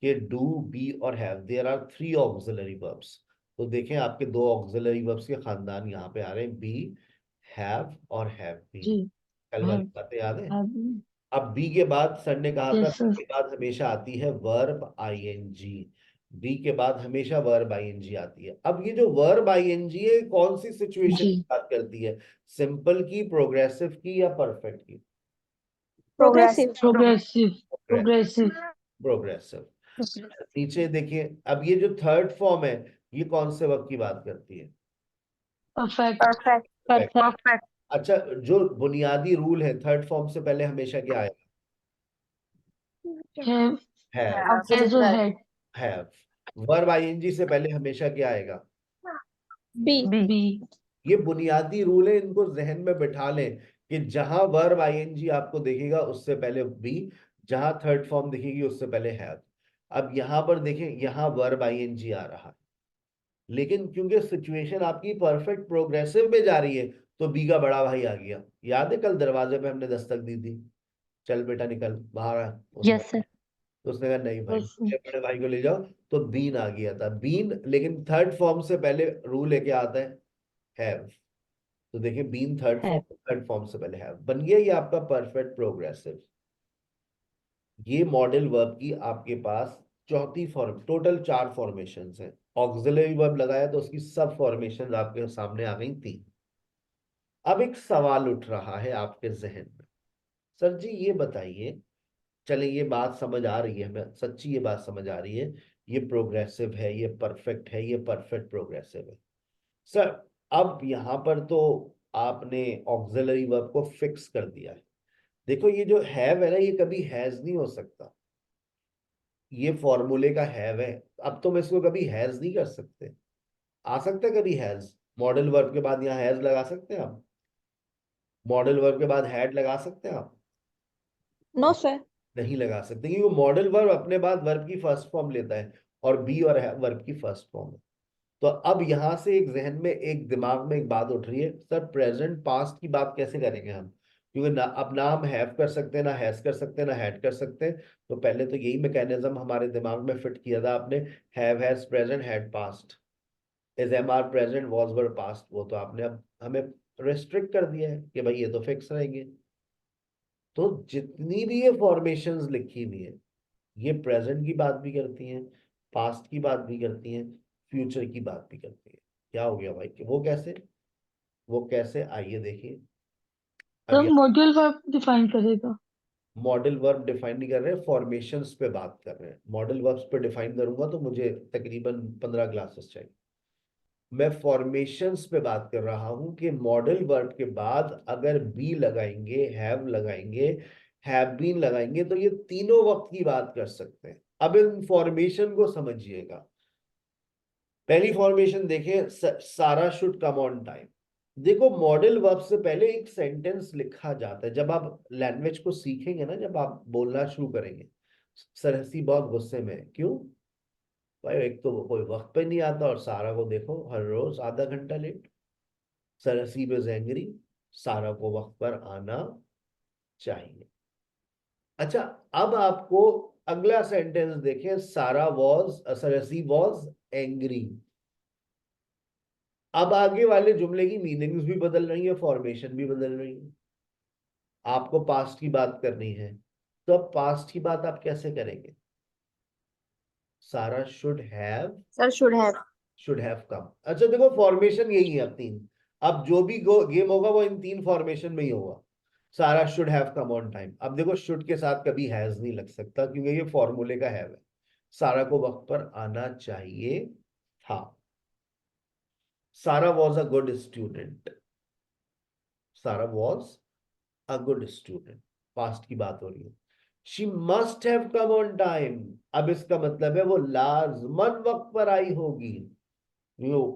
कि डू, बी और have, there are 3 auxiliary verbs. तो देखें आपके 2 ऑक्सिलरी वर्ब्स के खानदान यहाँ पे आ रहे हैं, बी, हैव और हैव बीन। जी कल वाली बातें याद है? have अब बी के बाद सर ने कहा था yes बी sir के बाद हमेशा आती है वर्ब आईएनजी। बी के बाद हमेशा वर्ब आईएनजी आती है। अब ये जो वर्ब आईएनजी है कौन सी सिचुएशन जी की बात करती है? सिंपल की, प्रोग्रेसिव की या परफेक्ट की? Progressive. Progressive progressive. Progressive. नीचे देखिए, अब ये जो थर्ड फॉर्म है ये कौन से वर्ब की बात करती है? Perfect Perfect. परफेक्ट। अच्छा, जो बुनियादी रूल है, थर्ड फॉर्म से पहले हमेशा क्या आएगा? have have. Opposite has or verb. had have. Verb ING से पहले हमेशा क्या आएगा? बी। be ये बुनियादी रूल है, इनको जहन में बिठा लें कि जहां वर्ब आईएनजी आपको दिखेगा उससे पहले बी, जहां थर्ड फॉर्म दिखेगी उससे पहले हैव। अब यहां पर देखें, यहां वर्ब आईएनजी आ रहा है, लेकिन क्योंकि सिचुएशन आपकी परफेक्ट प्रोग्रेसिव में जा रही है तो बी का बड़ा भाई आ गया। याद है कल दरवाजे पे हमने दस्तक दी थी, चल बेटा निकल बाहर आ। Yes sir. तो उसने कहा नहीं भाई, yes मेरे बड़े भाई को ले जाओ, तो बीन आ गया था, बीन। लेकिन थर्ड फॉर्म से पहले रूल लेके आता है हैव। तो देखिए been third have form, third form से पहले हैव बन गया, ये आपका परफेक्ट प्रोग्रेसिव। ये मॉडल वर्ब की आपके पास चौथी फॉर्म, टोटल 4 फॉर्मेशंस हैं। ऑक्सिलरी वर्ब लगाया तो उसकी सब फॉर्मेशन आपके सामने आ गई 3। अब एक सवाल उठ रहा है आपके जहन में, सर जी ये बताइए, चले ये बात समझ आ रही है हमें, सच्ची ये बात समझ आ रही है, ये प्रोग्रेसिव है, ये परफेक्ट है, ये परफेक्ट प्रोग्रेसिव है। सर अब यहां पर तो आपने ऑक्सिलरी वर्ब को फिक्स कर दिया है। देखो ये जो हैव है ना, ये कभी हैज नहीं हो सकता, ये फॉर्मूले का हैव है। अब तुम इसको कभी हैज नहीं कर सकते। आ सकता है कभी हैज? मॉडल वर्ब के बाद यहाँ हैज लगा सकते हैं आप? मॉडल वर्ब के बाद हैड लगा सकते हैं आप? No sir. नहीं लगा सकते, क्योंकि वो मॉडल वर्ब अपने बाद वर्ब की फर्स्ट फॉर्म लेता है और बी और वर्ब की फर्स्ट फॉर्म है। तो अब यहां से एक जहन में, एक दिमाग में एक बात उठ रही है, सर प्रेजेंट पास्ट की बात कैसे करेंगे हम? क्योंकि ना अब ना हम हैव कर सकते हैं, ना हैज कर सकते हैं, ना हैड कर सकते हैं। तो पहले तो यही मैकेनिज्म हमारे दिमाग में फिट किया था आपने, have, has, present, had, past, is, am, are, present, was, were, past. वो तो आपने अब हमें रिस्ट्रिक्ट कर दिया है कि भाई ये तो फिक्स रहेंगे। तो जितनी भी ये फॉर्मेशंस लिखी हुई है, ये प्रेजेंट की बात भी करती हैं, पास्ट की बात भी करती हैं, फ्यूचर की बात भी करती है। क्या हो गया भाई कि वो कैसे? वो कैसे, आइए देखिए। अब तो ये मॉड्यूल वर्ब डिफाइन करेगा। मॉडल वर्ब डिफाइन नहीं कर रहे हैं, फॉर्मेशंस पे बात कर रहे हैं। मॉडल वर्ब्स पे डिफाइन करूंगा तो मुझे तकरीबन 15 क्लासेस चाहिए। मैं फॉर्मेशंस पे बात कर रहा हूं कि मॉडल वर्ब के बाद अगर बी लगाएंगे, हैव लगाएंगे, हैव बीन लगाएंगे, तो ये तीनों वक्त की बात कर सकते हैं। अब इन फॉर्मेशन को समझिएगा। पहली फॉर्मेशन देखें, सारा शुड कम ऑन टाइम। देखो मॉडल वर्ब से पहले एक सेंटेंस लिखा जाता है। जब आप लैंग्वेज को सीखेंगे ना, जब आप बोलना शुरू करेंगे, सरहसी बहुत गुस्से में है। क्यों भाई? एक तो वो कोई वक्त पे नहीं आता, और सारा को देखो हर रोज आधा घंटा लेट। सरहसी पे एंग्री, सारा को वक्त पर आना चाहिए। अच्छा, अब आपको अगला सेंटेंस देखें, सारा वॉज, सरहसी वॉज एंग्री। अब आगे वाले जुमले की मीनिंग्स भी बदल रही है, फॉर्मेशन भी बदल रही है। आपको पास्ट की बात करनी है, तो अब पास्ट की बात आप कैसे करेंगे? सारा Sir should have. Should have come. अच्छा देखो फॉर्मेशन यही है अब 3। अब जो भी गेम होगा वो इन 3 फॉर्मेशन में ही होगा। सारा should have come on time. अब देखो शुड के साथ कभी हैज नहीं लग सकता, क्योंकि ये फॉर्मूले का हैव है। सारा को वक्त पर आना चाहिए था। सारा वॉज अ गुड स्टूडेंट। सारा was a good student, past की बात हो रही है। She must have come on time. अब इसका मतलब है वो लाजमन वक्त पर आई होगी।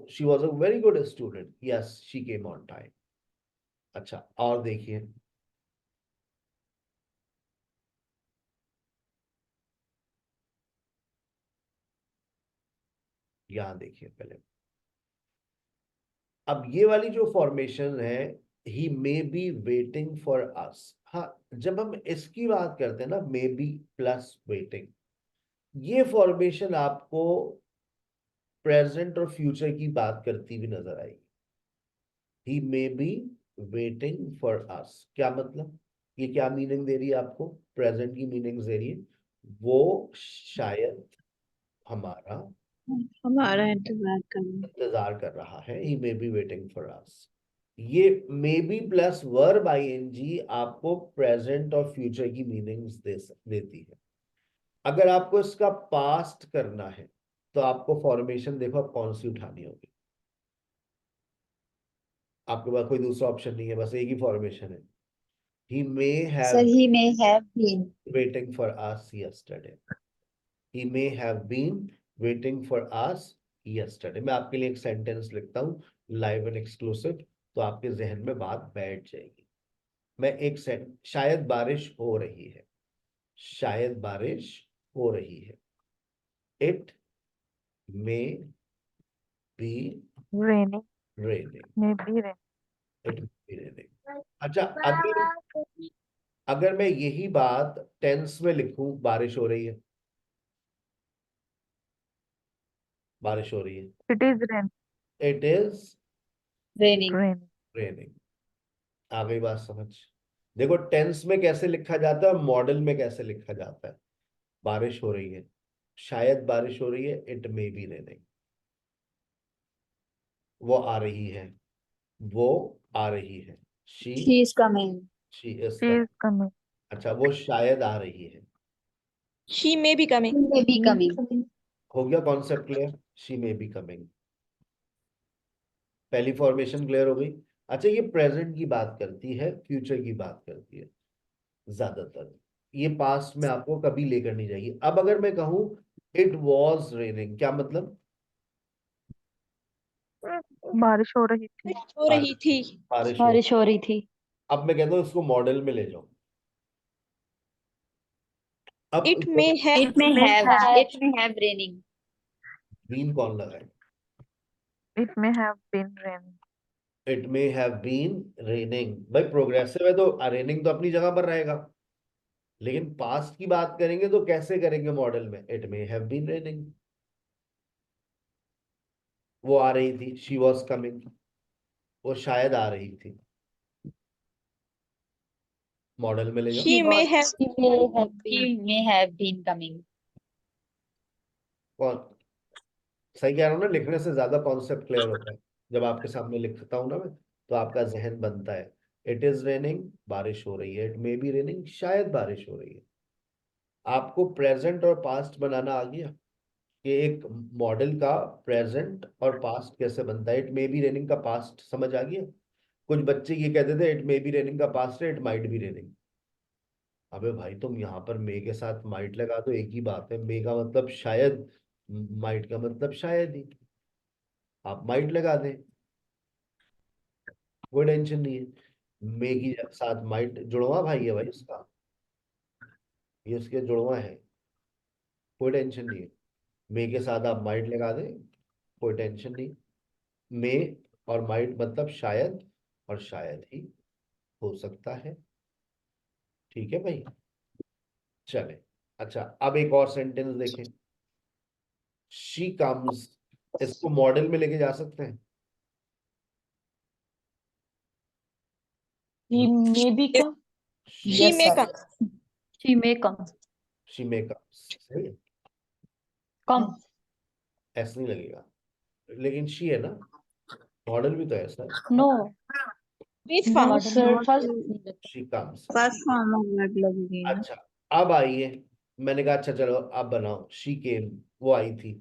She was a very good student, yes she came on time. अच्छा और देखिए, यहां देखिए पहले। अब ये वाली जो फॉर्मेशन है, he may be waiting for us. हाँ, जब हम इसकी बात करते हैं ना, मे बी प्लस वेटिंग, ये फॉर्मेशन आपको प्रेजेंट और फ्यूचर की बात करती हुई नजर आएगी। He may be waiting for us, क्या मतलब, ये क्या मीनिंग दे रही है आपको, प्रेजेंट की मीनिंग दे रही है वो शायद हमारा हमारा इंतजार कर रहे हैं। इंतजार कर रहा है। He may be waiting for us. ये may be plus verb ING आपको प्रेजेंट और फ्यूचर की मीनिंग्स देती है। अगर आपको इसका पास्ट करना है तो आपको फॉर्मेशन देखो अब कौन सी उठानी होगी। आपके पास कोई दूसरा ऑप्शन नहीं है, बस एक ही फॉर्मेशन है। He may Sir, have he may have been. Waiting for us yesterday. He may have been waiting for us yesterday. मैं आपके लिए एक सेंटेंस लिखता हूँ लाइव एंड एक्सक्लूसिव, तो आपके जहन में बात बैठ जाएगी। मैं एक शायद बारिश हो रही है, शायद बारिश हो रही है। It may be raining, raining, maybe rain. It may be raining. अच्छा, अगर मैं यही बात टेंस में लिखूं, बारिश हो रही है, बारिश हो रही है, It is rain, it is Raining. raining. Raining. आ गई बात समझ। देखो टेंस में कैसे लिखा जाता है, मॉडल में कैसे लिखा जाता है। बारिश हो रही है, शायद बारिश हो रही है, इट मे बी रेनिंग। वो आ रही है, वो आ रही है, she She is coming. She is She is coming. अच्छा, वो शायद आ रही है। She may be He coming. may be coming. हो गया concept clear, she may be coming. पहली फॉर्मेशन क्लियर हो गई। अच्छा, ये प्रेजेंट की बात करती है, फ्यूचर की बात करती है ज्यादातर, ये पास्ट में आपको कभी लेकर नहीं जाएगी। अब अगर मैं कहूं इट वॉज रेनिंग, क्या मतलब, बारिश हो रही थी. हो रही थी. बारिश हो। बारिश हो रही थी. अब मैं कहता हूँ इसको मॉडल में ले जाओ। अब It may have. It may may have. have. It may have raining. Been कौन लगाए, It may have been raining. It may have been raining. भाई प्रोग्रेसिव है तो रेनिंग तो अपनी जगह पर रहेगा, लेकिन पास्ट की बात करेंगे तो कैसे करेंगे मॉडल में, it may have been raining. वो आ रही थी, शी वॉज कमिंग, वो शायद आ रही थी, मॉडल में ले जाओ। She may have. He may have been coming. कौन सही कह रहा हूँ ना, लिखने से ज्यादा कॉन्सेप्ट क्लियर होता है। जब आपके सामने लिखता हूँ ना मैं, तो आपका जहन बनता है। इट इज रेनिंग, बारिश हो रही है, इट मे बी रेनिंग, शायद बारिश हो रही है। आपको प्रेजेंट और पास्ट बनाना आ गया कि एक मॉडल का प्रेजेंट और पास्ट कैसे बनता है। इट मे बी रेनिंग का पास्ट समझ आ गया। कुछ बच्चे ये कहते थे इट मे बी रेनिंग का पास्ट है, इट माइट बी रेनिंग। अबे भाई तुम यहाँ पर मे के साथ माइट लगा दो, एक ही बात है। मे का मतलब शायद, माइट का मतलब शायद ही, आप माइट लगा दें, कोई टेंशन नहीं है। मे की साथ माइट जुड़वा भाई है भाई उसका, ये उसके जुड़वा है, कोई टेंशन नहीं है। मे के साथ आप माइट लगा दें, कोई टेंशन नहीं। मे और माइट मतलब शायद, और शायद ही हो सकता है। ठीक है भाई, चले। अच्छा, अब एक और सेंटेंस देखें, शी कम्स। इसको मॉडल में लेके जा सकते हैं। He may be come. She may come. She may come. She may comes, सही है, Come. ऐसा नहीं लगेगा, लेकिन शी है ना, मॉडल भी तो ऐसा है, No. Which No, form? sir. First. She comes. First form of word लगेगी ना. अच्छा, अब आइए, मैंने कहा अच्छा चलो अब बनाओ, शी केम, वो आई थी।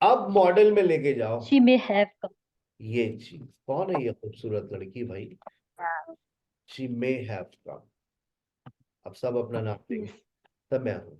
अब मॉडल में लेके जाओ She may have come. ये चीज। कौन है ये खूबसूरत लड़की भाई, शी मे हैव कम। अब सब अपना नाम देंगे, तब मैं हूं।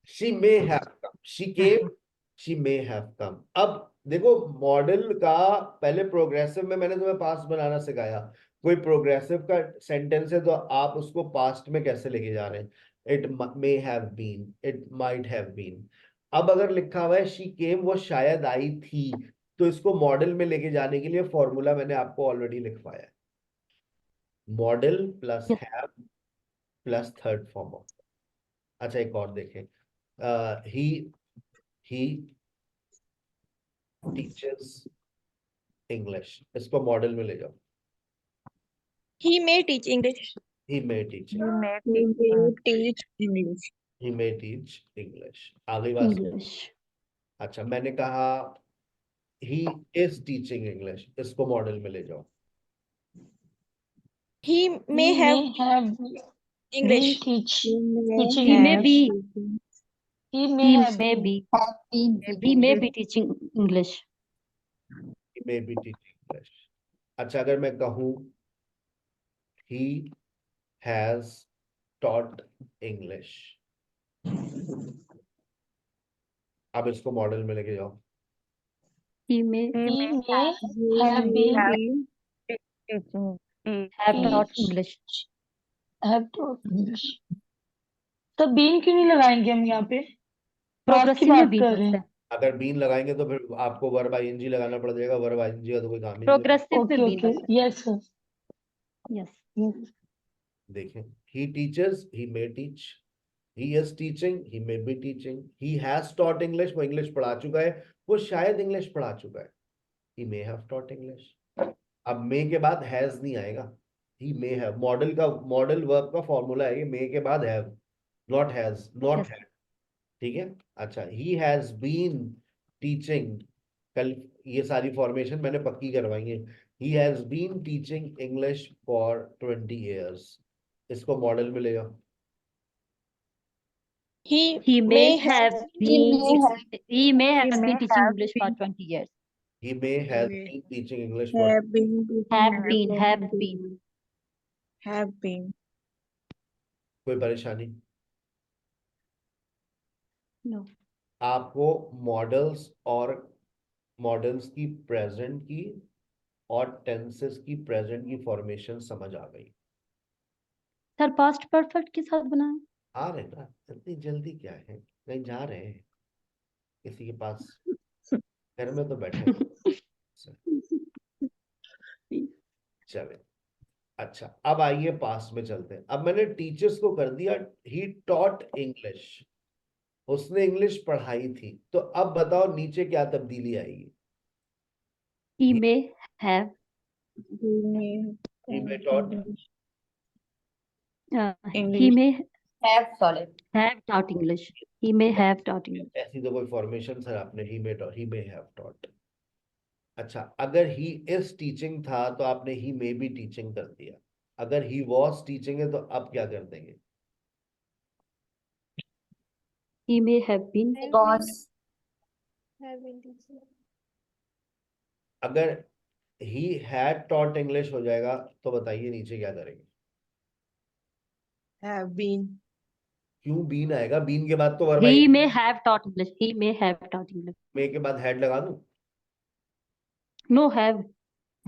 She may have come, she came, she may have come. अब देखो मॉडल का पहले प्रोग्रेसिव में मैंने तुम्हें पास्ट बनाना सिखाया। कोई प्रोग्रेसिव का सेंटेंस है तो आप उसको पास्ट में कैसे लेके जा रहे हैं, it may have been, it might have been. अब अगर लिखा हुआ है शी केम, वो शायद आई थी, तो इसको मॉडल में लेके जाने के लिए फॉर्मूला मैंने आपको ऑलरेडी लिखवाया है। Model plus Yes. Have plus third form of. अच्छा एक और देखें, ही टीचर्स इंग्लिश, इसको मॉडल में ले जाओ। He may teach English. He may teach, He may teach English. He may teach English. आगे बात सुनो। इंग्लिश। अच्छा मैंने कहा ही इज टीचिंग इंग्लिश, इसको मॉडल में ले जाओ। He may have English. been He may teaching He may have be. teaching. He may He have may been. be. Have been He teaching. may be teaching English. He may be teaching English. अच्छा अगर मैं कहूँ ही हैज टॉट इंग्लिश, अब इसको मॉडल में लेके जाओ। He may He may He have may been be have taught teach- English. have taught English. तो बीन क्यों नहीं लगाएंगे हम यहाँ पे? बात की प्रोग्रेसिव में बात भी कर रहे होता हैं। है। अगर बीन लगाएंगे तो फिर आपको वर्ब आईएनजी लगाना पड़ जाएगा, वर्ब आईएनजी का तो कोई काम ही नहीं है। प्रोग्रेसिव में ओके भी ओके होता है। Yes sir yes. देखें, he teaches, he may teach, he is teaching, he may be teaching, he has taught English, वो इंग्लिश पढ़ा चुका है, वो शायद इंग्लिश पढ़ा चुका है। He may have taught English. अब मे के बाद हैज नहीं आएगा, he may have, modal verb का फॉर्मूला है ये, मे के बाद have, not has, not Yes. Had. ठीक है। अच्छा ही हैज बीन टीचिंग, कल ये सारी फॉर्मेशन मैंने पक्की करवाई है। He has been teaching English for 20 years, इसको मॉडल में ले जाओ। He may have been. He may have He may have may been teaching have English for been- 20 years. He may have may been teaching English for, have been teaching Have English been. for Have 20 been. years. Have been. कोई परेशानी? No. आपको मॉडल्स और मॉडल्स की प्रेजेंट की और टेंसेस की प्रेजेंट की फॉर्मेशन समझ आ गई? सर पास्ट परफेक्ट के साथ बनाए। आ रहे ना, इतनी जल्दी क्या है, कहीं जा रहे हैं किसी के पास? घर में तो बैठे चले। अच्छा अब आइए पास में चलते हैं। अब मैंने टीचर्स को कर दिया ही टॉट इंग्लिश, उसने इंग्लिश पढ़ाई थी, तो अब बताओ नीचे क्या तब्दीली आएगी? He may have. He may taught, He English. may have solid. have taught English. He may have taught English. ऐसी तो कोई फॉर्मेशन सर आपने ही मे हैव टॉट। अच्छा अगर ही इज टीचिंग था तो आपने ही मे बी टीचिंग कर दिया। अगर ही वॉज टीचिंग है तो अब क्या कर देंगे? He may have been. Was अगर ही हैड टॉट इंग्लिश हो जाएगा तो बताइए नीचे क्या करेंगे? Have been. क्यों बीन आएगा? बीन के बाद तो verb He I, may have taught English. He may have taught English. मे के बाद हैड लगा दूं? No have.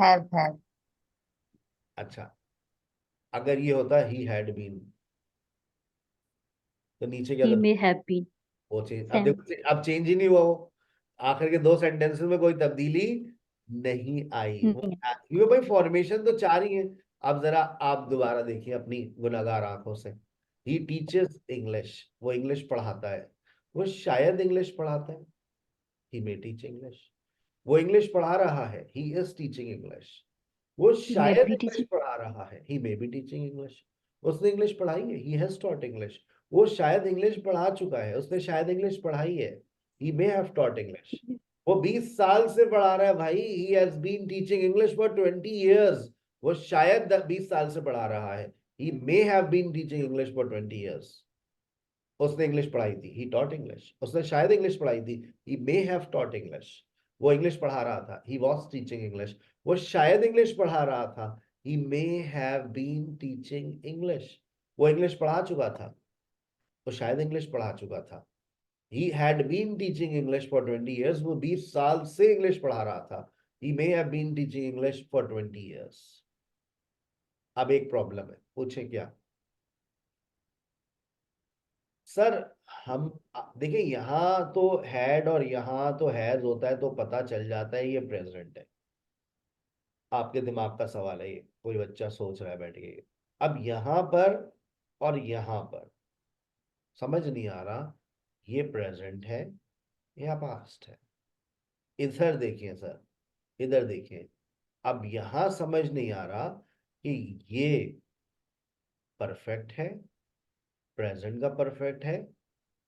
have. अच्छा अगर ये होता ही हैड बीन तो नीचे क्या He था? may have been. वो चेंज, अब Same. देखो अब चेंज ही नहीं हुआ, वो आखिर के दो सेंटेंसेस में कोई तब्दीली नहीं आई। वो ये भाई फॉर्मेशन तो चार ही है। अब जरा आप दोबारा देखिए अपनी गुनाहगार आंखों से। ही टीचर्स इंग्लिश, वो इंग्लिश पढ़ाता है, वो शायद इंग्लिश पढ़ाता है, ही मे टीच इंग्लिश। वो इंग्लिश पढ़ा रहा है, ही इज टीचिंग इंग्लिश। वो शायद be इंग्लिश teaching. पढ़ा रहा है, he may be teaching English. उसने इंग्लिश पढ़ाई है, ही हैज टॉट इंग्लिश। वो शायद इंग्लिश पढ़ा चुका है, उसने शायद इंग्लिश पढ़ाई है, he may have taught English. वो 20 साल से पढ़ा रहा है भाई, he has been teaching English for 20 years। वो शायद 20 साल से पढ़ा रहा है, he may have been teaching English for 20 years। उसने इंग्लिश पढ़ाई थी, ही टॉट इंग्लिश। उसने शायद इंग्लिश पढ़ाई थी, ही मे हैव टॉट इंग्लिश। वो इंग्लिश पढ़ा रहा था, ही वाज टीचिंग इंग्लिश। वो शायद इंग्लिश पढ़ा रहा था, he may have been teaching English. वो इंग्लिश पढ़ा चुका था, वो शायद इंग्लिश पढ़ा चुका था। He had been teaching English for 20 years, वो 20 साल से इंग्लिश पढ़ा रहा था। He may have been teaching English for 20 years। अब एक प्रॉब्लम है, पूछे क्या सर? हम देखिए यहाँ तो हैड और यहाँ तो हैज होता है तो पता चल जाता है ये प्रेजेंट है। आपके दिमाग का सवाल है ये, कोई बच्चा सोच रहा है बैठ के। अब यहां पर और यहां पर समझ नहीं आ रहा ये प्रेजेंट है या पास्ट है। इधर देखिए सर, इधर देखिए। अब यहां समझ नहीं आ रहा कि ये परफेक्ट है, प्रेजेंट का परफेक्ट है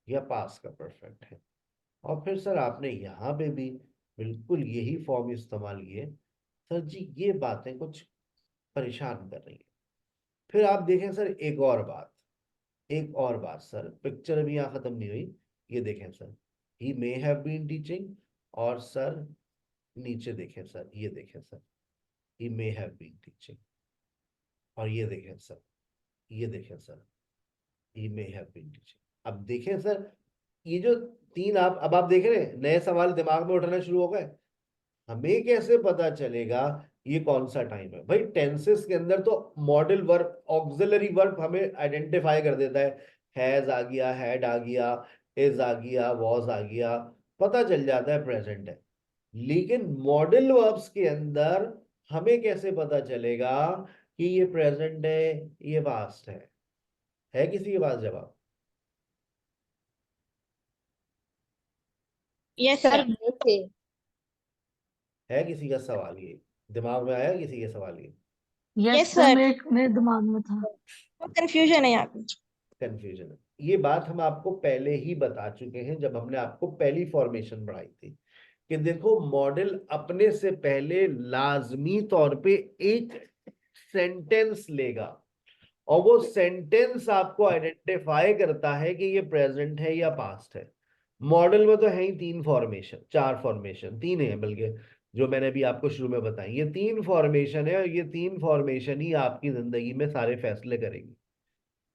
या पास्ट का परफेक्ट है। और फिर सर आपने यहाँ पे भी बिल्कुल यही फॉर्म इस्तेमाल किए। सर जी ये बातें कुछ परेशान कर रही है। फिर आप देखें सर एक और बात, एक और बात सर, पिक्चर अभी यहाँ खत्म नहीं हुई। ये देखें sir, he may have been teaching, और सर नीचे देखें सर, ये देखें sir, he may have been teaching, और ये देखें सर, ये देखें sir, he may have been teaching. अब देखें सर, ये जो तीन आप अब आप देख रहे हैं नए सवाल दिमाग में उठना शुरू हो गए। हमें कैसे पता चलेगा ये कौन सा टाइम है? भाई टेंसेस के अंदर तो मॉडल वर्ब, ऑक्सिलरी वर्ब हमें आइडेंटिफाई कर देता है। हैज आ गया, हैड आ गया, इज आ गया, वॉज आ गया, पता चल जाता है प्रेजेंट है। लेकिन मॉडल वर्ब्स के अंदर हमें कैसे पता चलेगा कि ये प्रेजेंट है, ये पास्ट है किसी के पास जवाब? Yes, sir sir. ये थे। है किसी का सवाल ये? दिमाग में आया किसी के सवाल ये? Yes Yes, sir, sir. मेरे दिमाग में था। बहुत कंफ्यूजन है यहाँ पे. कंफ्यूजन है। ये बात हम आपको पहले ही बता चुके हैं जब हमने आपको पहली फॉर्मेशन पढ़ाई थी कि देखो मॉडल अपने से पहले लाजमी तौर पे एक सेंटेंस लेगा, और वो सेंटेंस आपको आइडेंटिफाई करता है कि ये प्रेजेंट है या पास्ट है। मॉडल में तो है ही तीन फॉर्मेशन, चार फॉर्मेशन, तीन है बल्कि, जो मैंने भी आपको शुरू में बताई। ये तीन फॉर्मेशन है और ये तीन फॉर्मेशन ही आपकी जिंदगी में सारे फैसले करेंगी।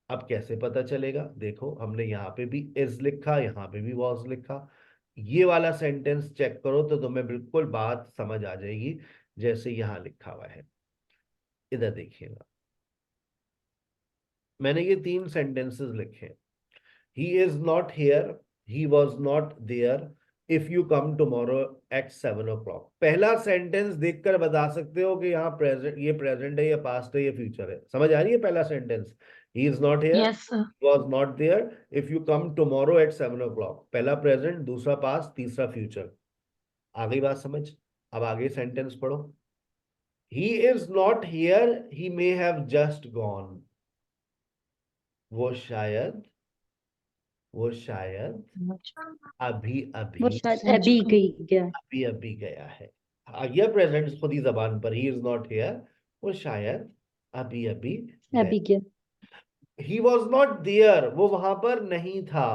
अब कैसे पता चलेगा? देखो हमने यहाँ पे भी इज लिखा, यहाँ पे भी वॉज लिखा। ये वाला सेंटेंस चेक करो तो तुम्हें बिल्कुल बात समझ आ जाएगी, जैसे यहाँ लिखा हुआ है। इधर देखिएगा, मैंने ये तीन सेंटेंसेस लिखे। He is not here, he was not there, if you come tomorrow at 7 o'clock। पहला सेंटेंस देखकर बता सकते हो कि यहाँ प्रेजेंट, ये प्रेजेंट है, ये पास्ट है, ये फ्यूचर है। समझ आ रही है? पहला sentence, he is not hair, yes sir. was not there if you come tomorrow at 7 o'clock। पहला प्रेजेंट, दूसरा पास्ट, तीसरा फ्यूचर। आ गई बात समझ? अब आगे सेंटेंस पढ़ो। he is not here, he may have just gone। वो शायद, वो शायद अभी वो अभी, शायद अभी गई गया। अभी अभी गया है। आ गया प्रेजेंट खुद ही जबान पर, he is not here, वो शायद अभी अभी गया। अभी गया। He was not there, वो वहां पर नहीं था।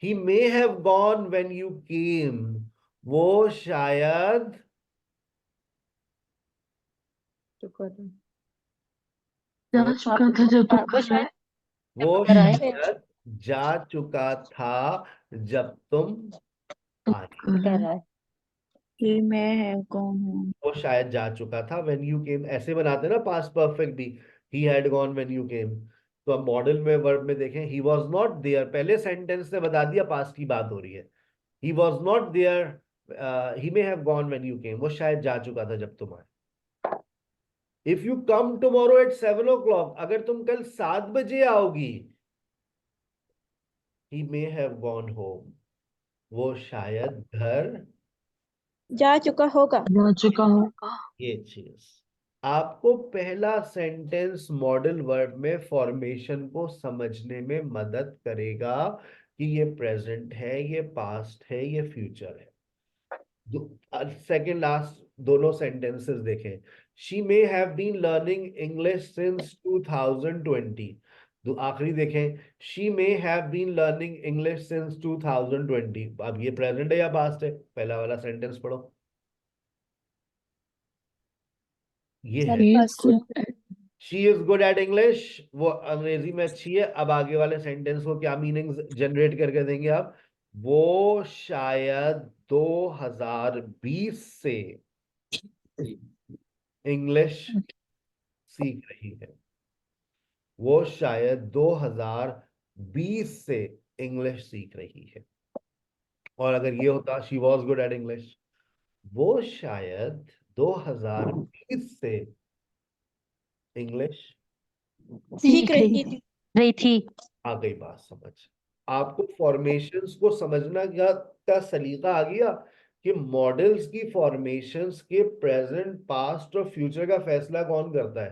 He may have gone when you came, वो शायद जा चुका था जब तुम वो शायद वो पर आए। शायद जा चुका था जब तुम आए। कर रहा है। He may have gone home. वो शायद जा चुका था when you came, ऐसे बनाते ना पास्ट परफेक्ट भी, he had gone when you came। तो अब मॉडल में वर्ब में देखें, he was not there, पहले सेंटेंस ने बता दिया पास्ट की बात हो रही है। he was not there, he may have gone when you came, वो शायद जा चुका था जब तुम आए। If you come tomorrow at 7 o'clock, अगर तुम कल 7 बजे आओगी, he may have gone home, वो शायद घर जा चुका होगा. जा चुका होगा। ये चीज आपको पहला सेंटेंस मॉडल वर्ब में फॉर्मेशन को समझने में मदद करेगा कि ये प्रेजेंट है, ये पास्ट है, ये फ्यूचर है। सेकंड लास्ट दोनों सेंटेंसेस देखें। She may have been learning English since 2020। आखिरी देखें, she may have been learning English since 2020। अब ये प्रेजेंट है या पास्ट है? पहला वाला सेंटेंस पढ़ो, ये सर है first she is good at English, वो अंग्रेजी में अच्छी है। अब आगे वाले सेंटेंस को क्या मीनिंग जनरेट करके देंगे आप? वो शायद 2020 से इंग्लिश सीख रही है। वो शायद 2020 से इंग्लिश सीख रही है। और अगर ये होता she was good at English, वो शायद 2020 से इंग्लिश सीख रही थी। रही थी। आ गई बात समझ। आपको फॉर्मेशंस को समझना का सलीका आ गया कि मॉडल्स की फॉर्मेशंस के प्रेजेंट, पास्ट और फ्यूचर का फैसला कौन करता है?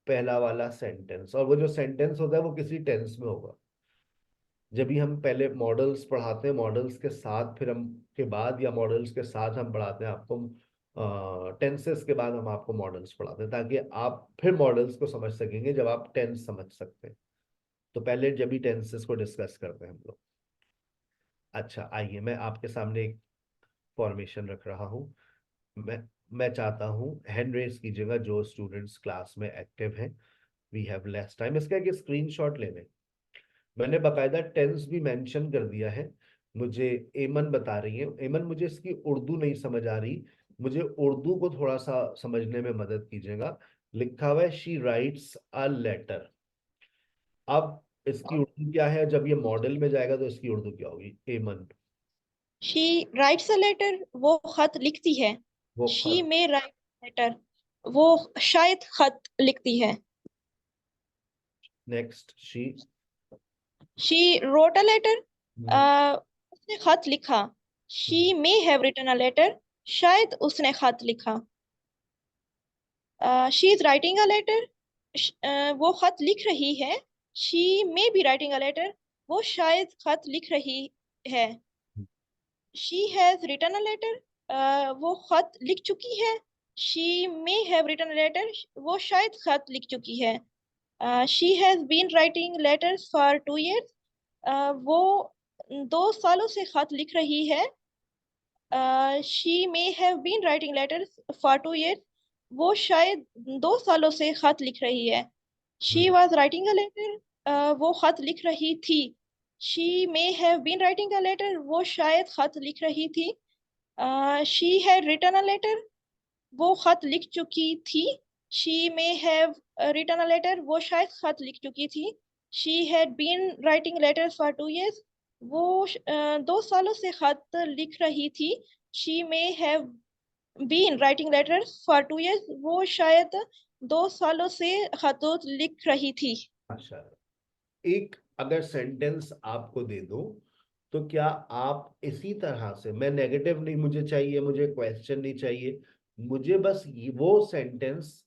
पहला वाला सेंटेंस। और वो जो सेंटेंस होता है वो किसी टेंस में होगा। जब भी हम पहले मॉडल्स पढ़ाते हैं, मॉडल्स के साथ फिर हम के बाद या मॉडल्स के साथ हम पढ़ाते हैं आपको टेंसेस के बाद हम आपको मॉडल्स पढ़ाते हैं, ताकि आप फिर मॉडल्स को समझ सकेंगे जब आप टेंस समझ सकते हैं। तो पहले जब भी टेंसेस को डिस्कस करते हैं हम लोग। अच्छा, आइए मैं आपके सामने एक फॉर्मेशन रख रहा हूँ। मैं चाहता हूँ हैंड रेज कीजिएगा जो स्टूडेंट्स क्लास में एक्टिव हैं। We have less time. इसका एक स्क्रीनशॉट ले लें। मैंने बाकायदा टेंस भी मेंशन कर दिया है। मुझे एमन बता रही है, एमन मुझे इसकी उर्दू नहीं समझ आ रही, मुझे उर्दू को थोड़ा सा समझने में मदद कीजिएगा। लिखा हुआ है शी राइट्स अ लेटर। अब इसकी उर्दू क्या है? जब ये मॉडल में जाएगा तो इसकी उर्दू क्या होगी एमन? शी राइट्स अ लेटर, वो खत लिखती है। वो शी मे राइट लेटर, वो शायद खत लिखती है। Next she wrote a letter, उसने खत लिखा। She may have written a letter, शायद उसने खत लिखा। She is writing a letter, वो खत लिख रही है। She may be writing a letter, वो शायद खत लिख रही है। She has written a letter, वो खत लिख चुकी है। She may have written a letter, वो शायद खत लिख चुकी है। She has been writing letters for 2 years, वो 2 सालों से खत लिख रही है। She may have been writing letters for 2 years, वो शायद 2 सालों से खत लिख रही है। She was writing a letter, वो खत लिख रही थी। She may have been writing a letter, वो शायद खत लिख रही थी। She had written a letter, वो खत लिख चुकी थी। She may have written a letter, वो शायद खत लिख चुकी थी। She had been writing letters for 2 years, वो 2 सालों से खत लिख रही थी। She may have been writing letters for 2 years, वो शायद 2 सालों से खतूत लिख रही थी। अच्छा, एक अगर सेंटेंस आपको दे दो तो क्या आप इसी तरह से, मैं नेगेटिव नहीं मुझे चाहिए, मुझे क्वेश्चन नहीं चाहिए, मुझे बस वो सेंटेंस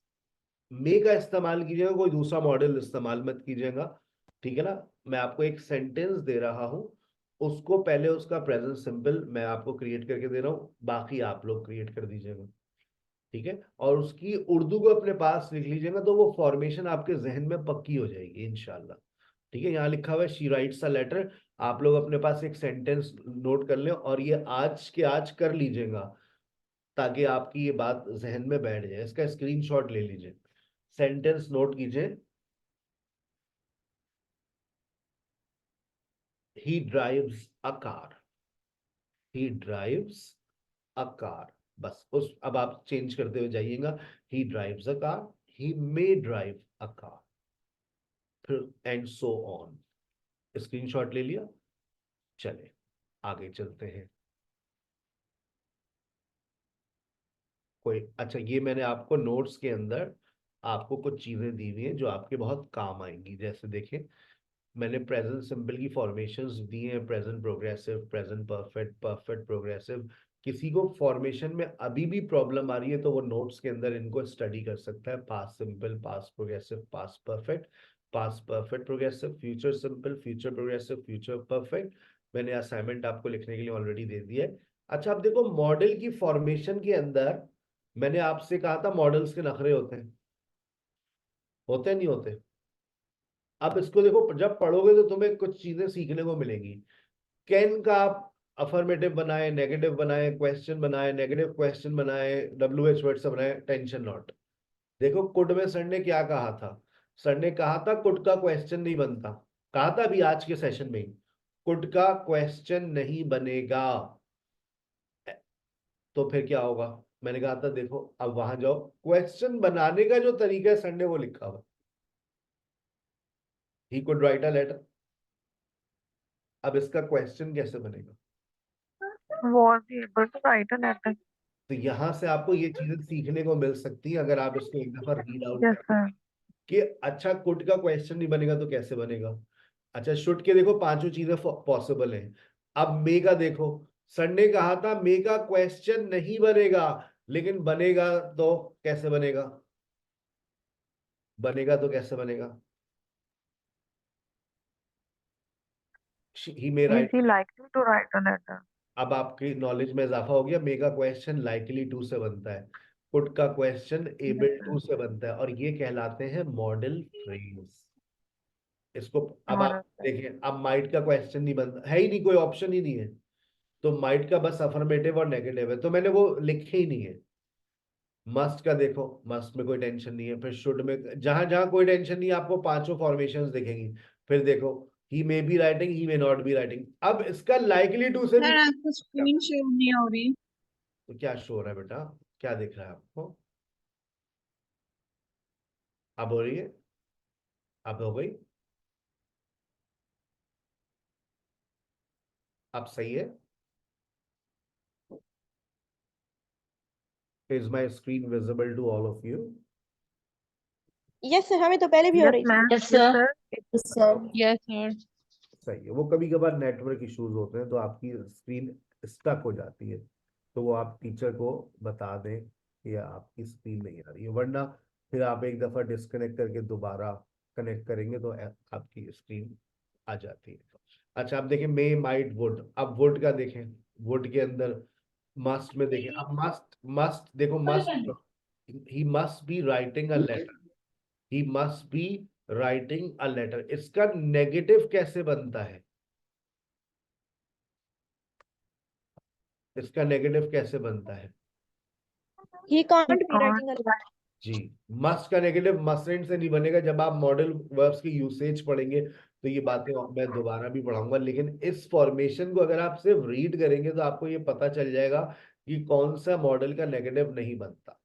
मे का इस्तेमाल कीजिएगा, कोई दूसरा मॉडल इस्तेमाल मत कीजिएगा, ठीक है ना? मैं आपको एक सेंटेंस दे रहा हूं, उसको पहले उसका प्रेजेंट सिंपल मैं आपको क्रिएट करके दे रहा हूं, बाकी आप लोग क्रिएट कर दीजिएगा, ठीक है? और उसकी उर्दू को अपने पास लिख लीजिएगा तो वो फॉर्मेशन आपके जहन में पक्की हो जाएगी इंशाल्लाह। ठीक है, यहाँ लिखा हुआ है शी राइट्स अ लेटर। आप लोग अपने पास एक सेंटेंस नोट कर लें और ये आज के आज कर लीजिएगा, ताकि आपकी ये बात जहन में बैठ जाए। इसका स्क्रीनशॉट ले लीजिए, सेंटेंस नोट कीजिए। ही drives a car, he drives a car. बस उस अब आप चेंज करते हुए जाइएगा, ही drives a car, he may drive a car, फिर एंड सो ऑन। स्क्रीनशॉट ले लिया? चले आगे चलते हैं। कोई अच्छा, ये मैंने आपको नोट्स के अंदर आपको कुछ चीजें दी हुई हैं जो आपके बहुत काम आएंगी। जैसे देखें, मैंने प्रेजेंट सिंपल की फॉर्मेशंस दी हैं, present progressive, present perfect, perfect progressive. किसी को फॉर्मेशन में अभी भी प्रॉब्लम आ रही है तो वो नोट्स के अंदर इनको स्टडी कर सकता है। Past simple, past progressive, past perfect, past perfect progressive, future simple, future progressive, future perfect. मैंने असाइनमेंट आपको लिखने के लिए ऑलरेडी दे दिया है। अच्छा, अब देखो मॉडल की फॉर्मेशन के अंदर मैंने आपसे कहा था मॉडल्स के नखरे होते हैं, होते नहीं होते? अब इसको देखो, जब पढ़ोगे तो तुम्हें कुछ चीजें सीखने को मिलेंगी। कैन का आप अफर्मेटिव बनाए, नेगेटिव बनाए, क्वेश्चन बनाए, नेगेटिव क्वेश्चन बनाए, WH वर्ड से बनाए, टेंशन नॉट। देखो कुड में सर ने क्या कहा था? सर ने कहा था कुड का क्वेश्चन नहीं बनता, कहा था अभी आज के सेशन में ही, कुड का क्वेश्चन नहीं बनेगा। तो फिर क्या होगा? मैंने कहा था देखो अब वहां जाओ, क्वेश्चन बनाने का जो तरीका है सर ने वो लिखा हुआ, he could write a letter. अब इसका क्वेश्चन कैसे बनेगा? Was he able to write a letter? तो यहाँ से आपको ये चीजें सीखने को मिल सकती है अगर आप इसको एक दफा रीड आउट यस सर। कि अच्छा कुड का क्वेश्चन नहीं बनेगा तो कैसे बनेगा। अच्छा शुड के देखो पांचों चीजें पॉसिबल है। अब मे का देखो, सर ने कहा था मे का क्वेश्चन नहीं बनेगा, लेकिन बनेगा तो कैसे बनेगा, बनेगा तो कैसे बनेगा। ही मे right, Is he likely to write a letter? अब आपकी नॉलेज में इजाफा हो गया। मे का क्वेश्चन लाइकली टू से बनता है, कुड का क्वेश्चन एबल टू से बनता है, और ये कहलाते हैं मॉडल फ्रेज। इसको अब आप Model phrase. देखें, अब माइट का क्वेश्चन नहीं बनता है, ही नहीं, कोई ऑप्शन ही नहीं है, तो माइट का बस अफर्मेटिव और नेगेटिव है, तो मैंने वो लिखे ही नहीं है। मस्ट का देखो, मस्ट में कोई टेंशन नहीं है, फिर शुड में जहां जहां कोई टेंशन नहीं है आपको पांचों फॉर्मेशंस दिखेंगी। फिर देखो he may be writing, he may not be writing. अब इसका लाइकली टू से भी सर आपको स्क्रीन शो नहीं हो रही। तो क्या शो हो रहा है बेटा, क्या दिख रहा है आपको, अब हो रही है, अब हो गई, अब सही है। Is my screen visible to all of you? Yes sir, हमें तो पहले भी हो Yes रही थी। ma'am. Yes, sir. Yes, sir. Yes, sir. सही है, वो कभी कभार नेटवर्क इश्यूज होते हैं तो आपकी स्क्रीन स्टक हो जाती है, तो वो आप टीचर को बता दें कि आपकी स्क्रीन नहीं आ रही है, वरना फिर आप एक दफा डिस्कनेक्ट करके दोबारा कनेक्ट करेंगे तो आपकी स्क्रीन आ जाती है। अच्छा अब देखें मे माइट वुड, अब वुड का देखें, वुड के अंदर मस्ट में देखें, अब मस्ट, मस्ट देखो, must he must be writing a letter, he must be writing a letter, इसका नेगेटिव कैसे बनता है, इसका नेगेटिव कैसे बनता है। He can't He be can't writing a write. जी, मस्ट का नेगेटिव मस्टरेंट से नहीं बनेगा। जब आप मॉडल वर्ब्स की यूसेज पढ़ेंगे तो ये बातें मैं दोबारा भी पढ़ाऊंगा, लेकिन इस फॉर्मेशन को अगर आप सिर्फ रीड करेंगे तो आपको ये पता चल जाएगा कि कौन सा मॉडल का नेगेटिव नहीं बनता।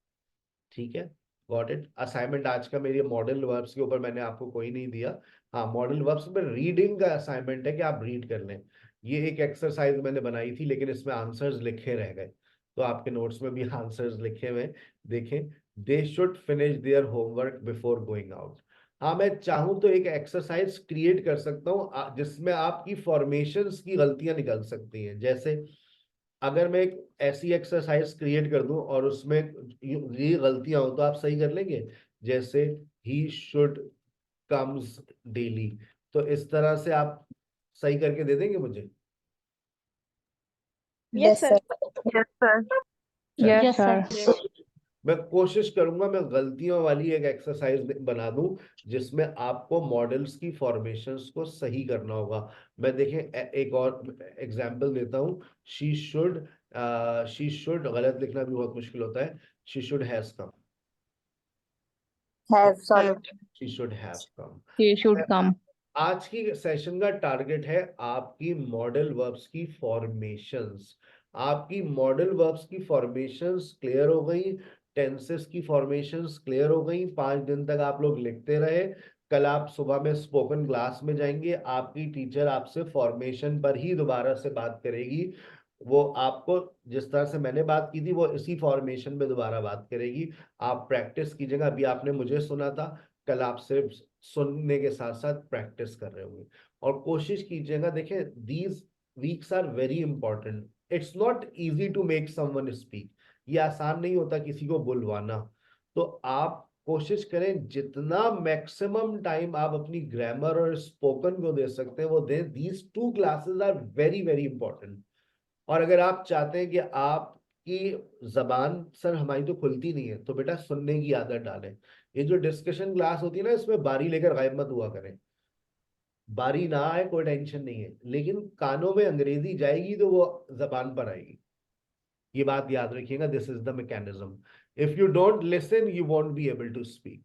ठीक है, गॉट इट। असाइनमेंट आज का मेरे मॉडल वर्ब्स के ऊपर मैंने आपको कोई नहीं दिया, हाँ मॉडल वर्ब्स में रीडिंग का असाइनमेंट है कि आप रीड कर लें। ये एक एक्सरसाइज मैंने बनाई थी लेकिन इसमें आंसर्स लिखे रह गए, तो आपके नोट्स में भी आंसर्स लिखे हुए देखें। They should finish their homework before going out. हाँ मैं चाहूं तो एक एक्सरसाइज क्रिएट कर सकता हूँ जिसमें आपकी फॉर्मेशंस की गलतियां निकल सकती हैं। जैसे अगर मैं एक ऐसी एक्सरसाइज क्रिएट कर दूं और उसमें ये गलतियां हो तो आप सही कर लेंगे, जैसे ही शुड कम्स डेली, तो इस तरह से आप सही करके दे देंगे मुझे। Yes Yes, sir. sir. Yes sir. चलिए, Yes, sir. मैं कोशिश करूंगा मैं गलतियों वाली एक एक्सरसाइज बना दूं जिसमें आपको मॉडल्स की फॉर्मेशंस को सही करना होगा। मैं देखें एक और एग्जांपल देता हूं। शी शुड गलत लिखना भी बहुत मुश्किल होता है, she should has come, Have, sorry. She should have come. He should come. आज की सेशन का टारगेट है आपकी मॉडल वर्ब्स की फॉर्मेशंस। आपकी मॉडल वर्ब्स की फॉर्मेशंस क्लियर हो गई, टेंसेस की फॉर्मेशंस क्लियर हो गई। 5 दिन तक आप लोग लिखते रहे। कल आप सुबह में स्पोकन क्लास में जाएंगे, आपकी टीचर आपसे फॉर्मेशन पर ही दोबारा से बात करेगी। वो आपको जिस तरह से मैंने बात की थी वो इसी फॉर्मेशन में दोबारा बात करेगी। आप प्रैक्टिस कीजिएगा। अभी आपने मुझे सुना था, कल आप सिर्फ सुनने के साथ साथ प्रैक्टिस कर रहे होंगे। और कोशिश कीजिएगा, देखें these weeks are very important. It's not easy to make someone speak, ये आसान नहीं होता किसी को बुलवाना। तो आप कोशिश करें जितना मैक्सिमम टाइम आप अपनी ग्रामर और स्पोकन को दे सकते हैं वो दें। These 2 classes are very very important. और अगर आप चाहते हैं कि आपकी जबान सर हमारी तो खुलती नहीं है, तो बेटा सुनने की आदत डालें। ये जो डिस्कशन क्लास होती है ना, इसमें बारी लेकर गायब मत हुआ करें। बारी ना आए कोई टेंशन नहीं है, लेकिन कानों में अंग्रेजी जाएगी तो वो जबान पर आएगी। ये बात याद रखिएगा, this is the mechanism. If you don't listen you won't be able to speak.